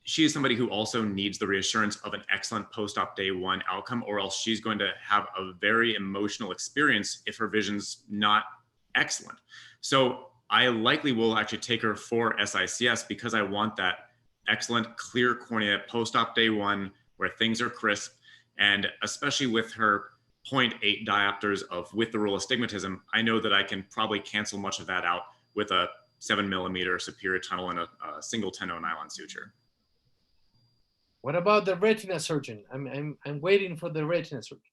she is somebody who also needs the reassurance of an excellent post-op day 1 outcome, or else she's going to have a very emotional experience if her vision's not excellent. So I likely will actually take her for SICS because I want that excellent clear cornea post-op day 1 where things are crisp, and especially with her 0.8 diopters of with the rule astigmatism, I know that I can probably cancel much of that out with a 7mm superior tunnel and a single 10-0 nylon suture. What about the retina surgeon? I'm waiting for the retina surgeon.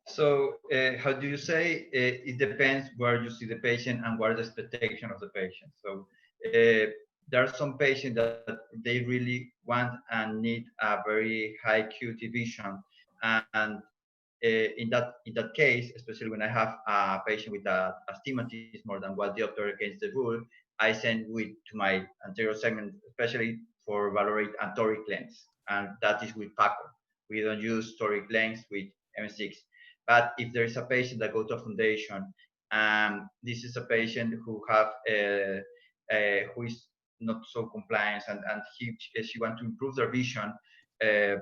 So how do you say? It depends where you see the patient and what is the expectation of the patient. So there are some patients that they really want and need a very high acuity vision, and in that case, especially when I have a patient with astigmatism more than 1 diopter against the rule, I send to my anterior segment, especially for valorate and toric lens, and that is with Paco. We don't use toric lens with M6. But if there is a patient that goes to a foundation, this is a patient who is not so compliant, and she wants to improve their vision, and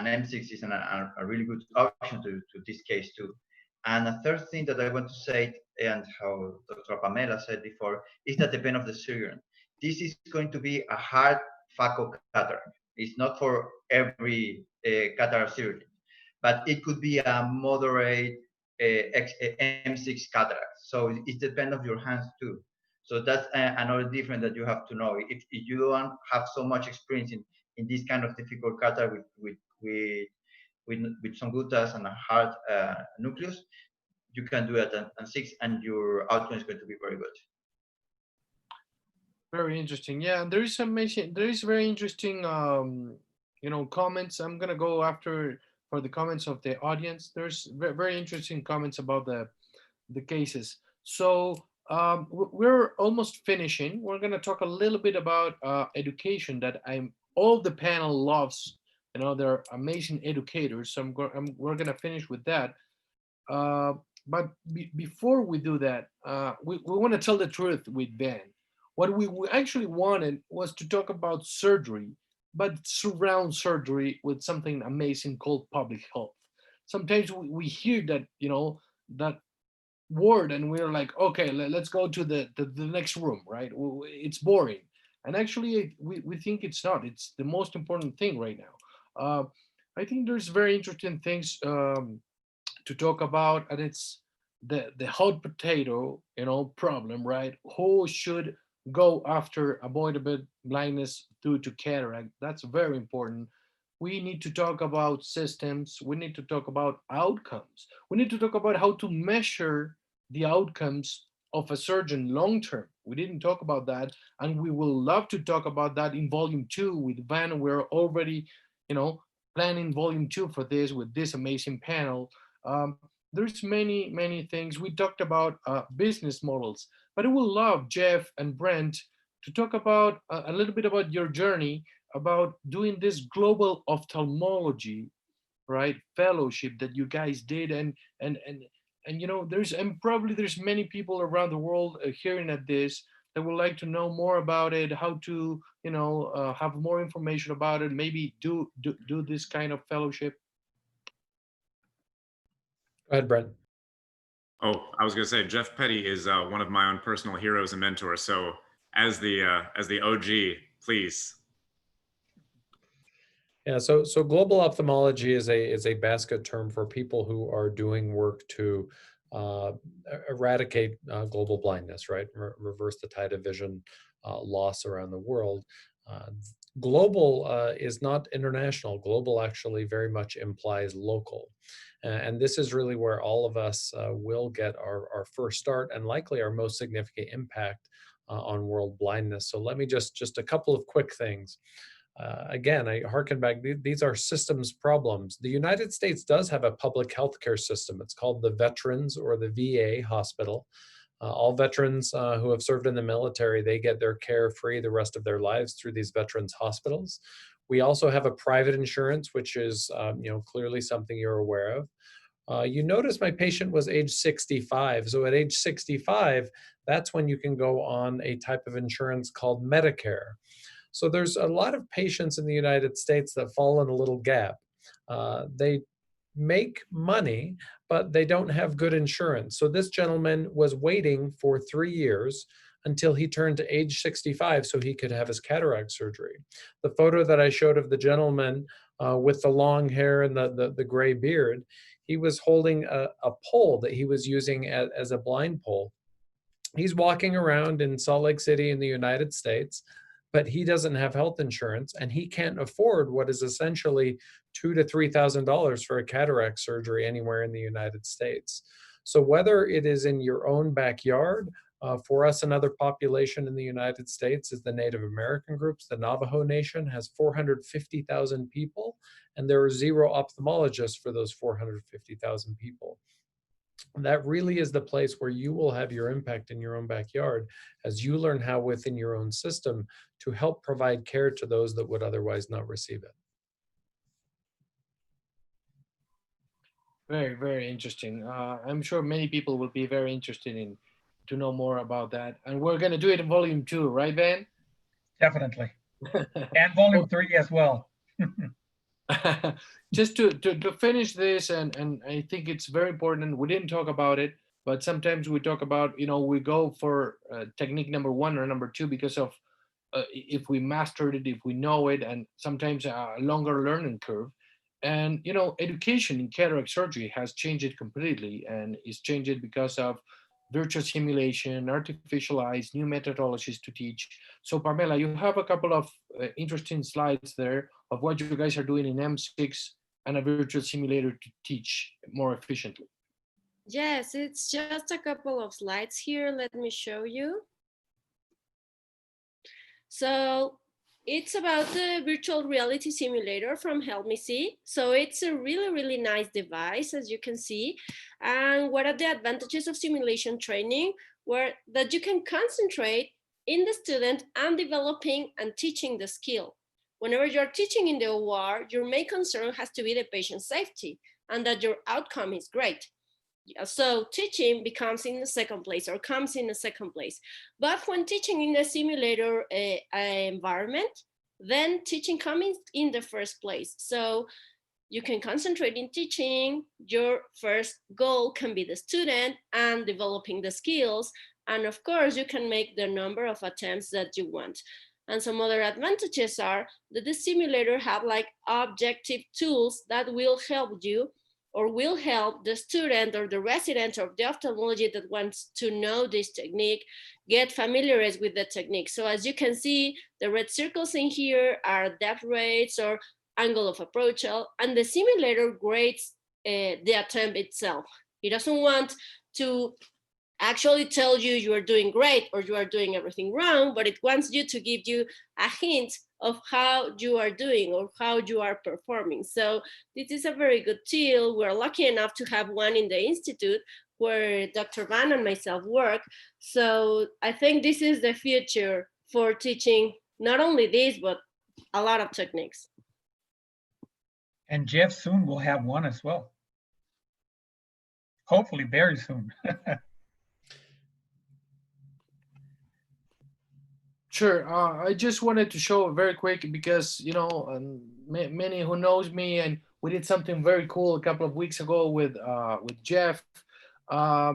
M6 is a really good option to this case too. And a third thing that I want to say, and how Dr. Pamela said before, is that depend of the surgeon. This is going to be a hard phaco cataract. It's not for every cataract surgeon, but it could be a moderate M6 cataract. So it depends on your hands too. So that's another difference that you have to know. If you don't have so much experience in this kind of difficult cataract with some guttas and a hard nucleus, you can do it on 6, and your outcome is going to be very good. Very interesting. Yeah, and there is very interesting comments. I'm gonna go after for the comments of the audience. There's very interesting comments about the cases. So we're almost finishing. We're gonna talk a little bit about education that all the panel loves. They're amazing educators. So we're gonna finish with that. But before we do that, we want to tell the truth with Ben. What we actually wanted was to talk about surgery, but surround surgery with something amazing called public health. Sometimes we hear that, that word, and we're like, okay, let's go to the next room, right? It's boring. And actually, we think it's not. It's the most important thing right now. I think there's very interesting things to talk about, and it's the hot potato, problem, right? Who should go after avoidable blindness due to cataract? That's very important. We need to talk about systems. We need to talk about outcomes. We need to talk about how to measure the outcomes of a surgeon long term. We didn't talk about that, and we will love to talk about that in volume 2 with Van. We're already, planning volume 2 for this with this amazing panel. Um, there's many things. We talked about business models, but I would love Jeff and Brent to talk about a little bit about your journey about doing this global ophthalmology, right, fellowship that you guys did. And probably there's many people around the world hearing at this that would like to know more about it, how to have more information about it, maybe do this kind of fellowship. Go ahead, Brent. Oh, I was going to say Jeff Petty is one of my own personal heroes and mentors. So as the OG, please. Yeah, so global ophthalmology is a basket term for people who are doing work to eradicate global blindness, right? Reverse the tide of vision loss around the world. Global is not international. Global actually very much implies local. And this is really where all of us will get our first start and likely our most significant impact on world blindness. So let me just a couple of quick things. Again, I harken back, these are systems problems. The United States does have a public healthcare system. It's called the Veterans or the VA hospital. All veterans who have served in the military, they get their care free the rest of their lives through these veterans hospitals. We also have a private insurance, which is clearly something you're aware of. You notice my patient was age 65. So at age 65, that's when you can go on a type of insurance called Medicare. So there's a lot of patients in the United States that fall in a little gap. They make money, but they don't have good insurance. So this gentleman was waiting for 3 years until he turned to age 65 so he could have his cataract surgery. The photo that I showed of the gentleman with the long hair and the gray beard, he was holding a pole that he was using as a blind pole. He's walking around in Salt Lake City in the United States, but he doesn't have health insurance and he can't afford what is essentially $2,000 to $3,000 for a cataract surgery anywhere in the United States. So whether it is in your own backyard, for us, another population in the United States is the Native American groups. The Navajo Nation has 450,000 people, and there are 0 ophthalmologists for those 450,000 people. That really is the place where you will have your impact in your own backyard as you learn how within your own system to help provide care to those that would otherwise not receive it. Very interesting. I'm sure many people will be very interested in to know more about that. And we're going to do it in volume 2, right, Ben? Definitely. And volume 3 as well. Just to finish this, and I think it's very important, we didn't talk about it, but sometimes we talk about, we go for technique number 1 or number 2 because of if we mastered it, if we know it, and sometimes a longer learning curve. And, education in cataract surgery has changed completely, and it's changed because of virtual simulation, artificial eyes, new methodologies to teach. So Pamela, you have a couple of interesting slides there of what you guys are doing in M6 and a virtual simulator to teach more efficiently. Yes, it's just a couple of slides here. Let me show you. So it's about the virtual reality simulator from Help Me See. So it's a really nice device, as you can see. And what are the advantages of simulation training? That you can concentrate in the student and developing and teaching the skill. Whenever you're teaching in the OR, your main concern has to be the patient safety and that your outcome is great. So teaching becomes in the second place or comes in the second place. But when teaching in a simulator environment, then teaching comes in the first place. So you can concentrate in teaching. Your first goal can be the student and developing the skills. And of course, you can make the number of attempts that you want. And some other advantages are that the simulator have like objective tools that will help you or will help the student or the resident of the ophthalmology that wants to know this technique get familiarized with the technique. So as you can see, the red circles in here are depth rates or angle of approach, and the simulator grades the attempt itself. It doesn't want to actually tell you you are doing great or you are doing everything wrong, but it wants you to give you a hint of how you are doing or how you are performing. So this is a very good tool. We're lucky enough to have one in the Institute where Dr. Van and myself work. So I think this is the future for teaching not only this, but a lot of techniques. And Jeff soon will have one as well. Hopefully very soon. Sure. I just wanted to show very quick because, you know, many who knows me, and we did something very cool a couple of weeks ago with Jeff. I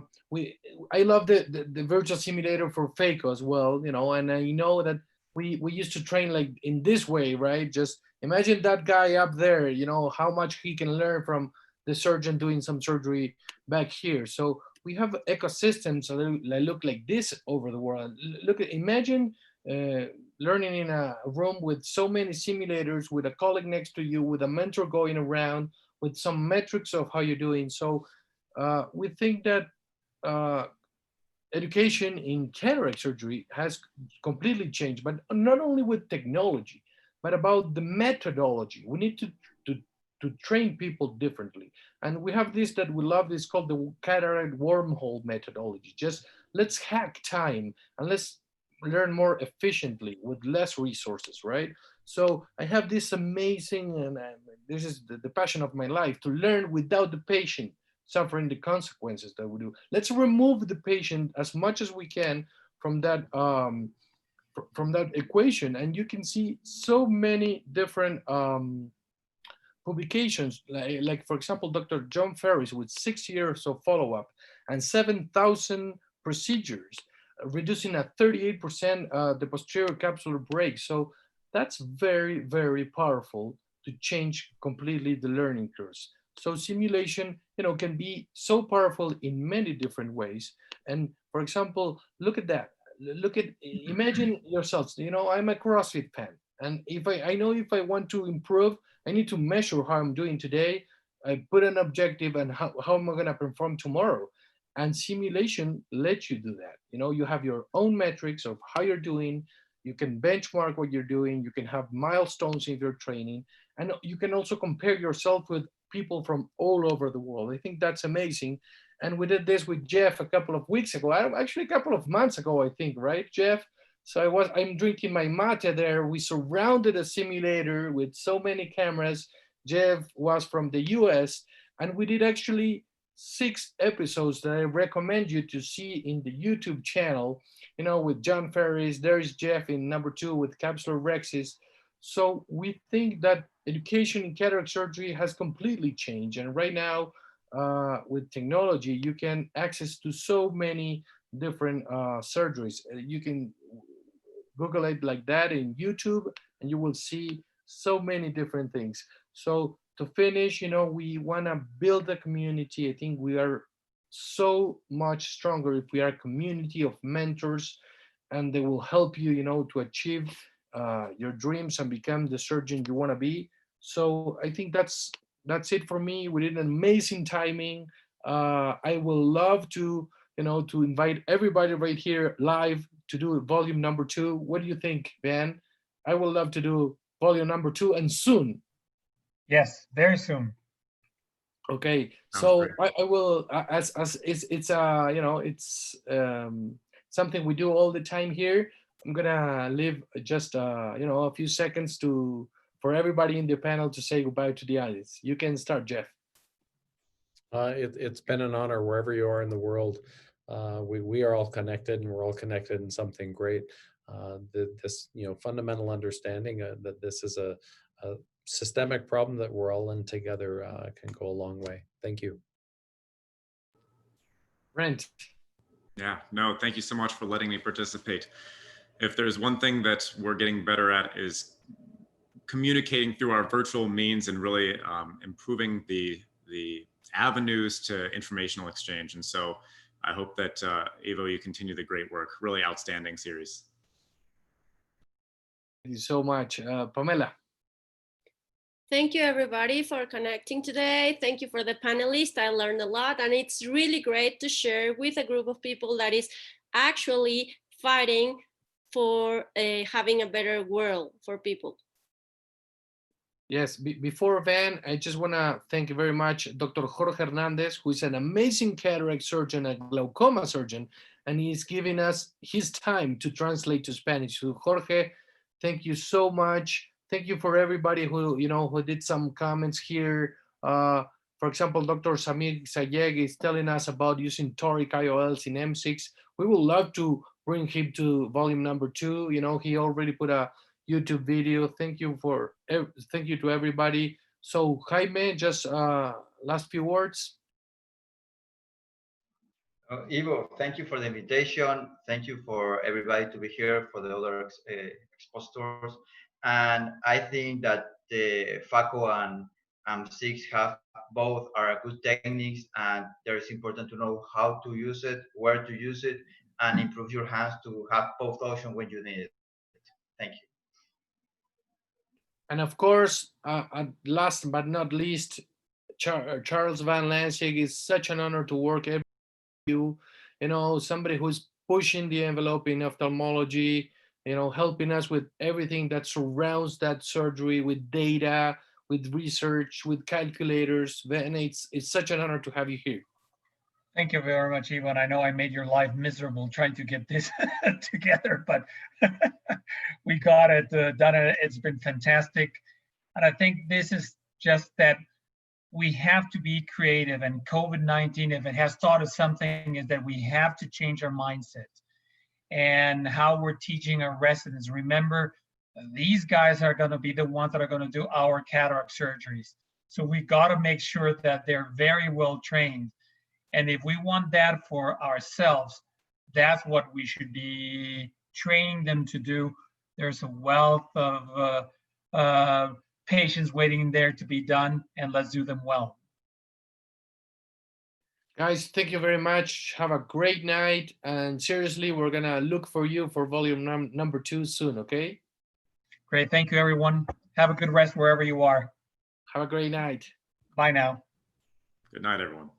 love the virtual simulator for phaco as well, you know, and I know that we used to train like in this way, right? Just imagine that guy up there, you know, how much he can learn from the surgeon doing some surgery back here. So we have ecosystems that look like this over the world. Look at, imagine learning in a room with so many simulators, with a colleague next to you, with a mentor going around, with some metrics of how you're doing. So we think that education in cataract surgery has completely changed, but not only with technology, but about the methodology. We need to train people differently. And we have this that we love, this called the cataract wormhole methodology. Just let's hack time and let's learn more efficiently with less resources, right? So I have this amazing, and this is the passion of my life, to learn without the patient suffering the consequences that we do. Let's remove the patient as much as we can from that equation, and you can see so many different publications, like for example, Dr. John Ferris with 6 years of follow-up and 7,000 procedures, reducing at 38% the posterior capsular break. So that's very, very powerful to change completely the learning curves. So simulation, you know, can be so powerful in many different ways. And for example, look at that. Imagine yourselves, you know, I'm a CrossFit fan. And if I know if I want to improve, I need to measure how I'm doing today. I put an objective and how am I going to perform tomorrow? And simulation lets you do that. You know, you have your own metrics of how you're doing. You can benchmark what you're doing. You can have milestones in your training. And you can also compare yourself with people from all over the world. I think that's amazing. And we did this with Jeff a couple of weeks ago, actually a couple of months ago, I think, right, Jeff? So I'm drinking my mate there. We surrounded a simulator with so many cameras. Jeff was from the US, and we did actually 6 episodes that I recommend you to see in the YouTube channel, you know, with John Ferris. There's Jeff in number 2 with capsular rhexis. So we think that education in cataract surgery has completely changed. And right now, with technology, you can access to so many different surgeries. You can Google it like that in YouTube, and you will see so many different things. So to finish, you know, we want to build a community. I think we are so much stronger if we are a community of mentors, and they will help you, you know, to achieve your dreams and become the surgeon you want to be. So I think that's it for me. We did an amazing timing. I will love to, you know, to invite everybody right here live to do volume number 2. What do you think, Ben? I would love to do volume number 2, and soon. Yes, very soon. Okay, so I will, as it's you know, it's something we do all the time here. I'm gonna leave just you know, a few seconds for everybody in the panel to say goodbye to the audience. You can start, Jeff. It's been an honor wherever you are in the world. We are all connected, and we're all connected in something great. This, you know, fundamental understanding that this is a systemic problem that we're all in together can go a long way. Thank you. Brent. Yeah, no, thank you so much for letting me participate. If there's one thing that we're getting better at is communicating through our virtual means and really improving the avenues to informational exchange. And so I hope that Ivo, you continue the great work. Really outstanding series. Thank you so much. Pamela. Thank you, everybody, for connecting today. Thank you for the panelists. I learned a lot, and it's really great to share with a group of people that is actually fighting for having a better world for people. Yes, before Van, I just want to thank you very much, Dr. Jorge Hernandez, who is an amazing cataract surgeon and glaucoma surgeon, and he's giving us his time to translate to Spanish. So Jorge, thank you so much. Thank you for everybody who, who did some comments here. For example, Dr. Samir Sayeg is telling us about using toric IOLs in M6. We would love to bring him to volume number 2. He already put a YouTube video. Thank you to everybody. So Jaime, just last few words. Ivo, thank you for the invitation. Thank you for everybody to be here, for the other expositors. And I think that the FACO and AM6 have both are good techniques, and there is important to know how to use it, where to use it, and improve your hands to have both options when you need it. Thank you. And of course, last but not least, Charles Van Lansing, is such an honor to work with you. Somebody who's pushing the envelope in ophthalmology, helping us with everything that surrounds that surgery, with data, with research, with calculators. Van, it's such an honor to have you here. Thank you very much, Ivan. I know I made your life miserable trying to get this together, but we got it done. It's been fantastic. And I think this is just that we have to be creative. And COVID-19, if it has taught us something, is that we have to change our mindset and how we're teaching our residents. Remember, these guys are going to be the ones that are going to do our cataract surgeries. So we got to make sure that they're very well trained. And if we want that for ourselves, that's what we should be training them to do. There's a wealth of patients waiting there to be done, and let's do them well. Guys, thank you very much. Have a great night. And seriously, we're going to look for you for volume number 2 soon, okay? Great. Thank you, everyone. Have a good rest wherever you are. Have a great night. Bye now. Good night, everyone.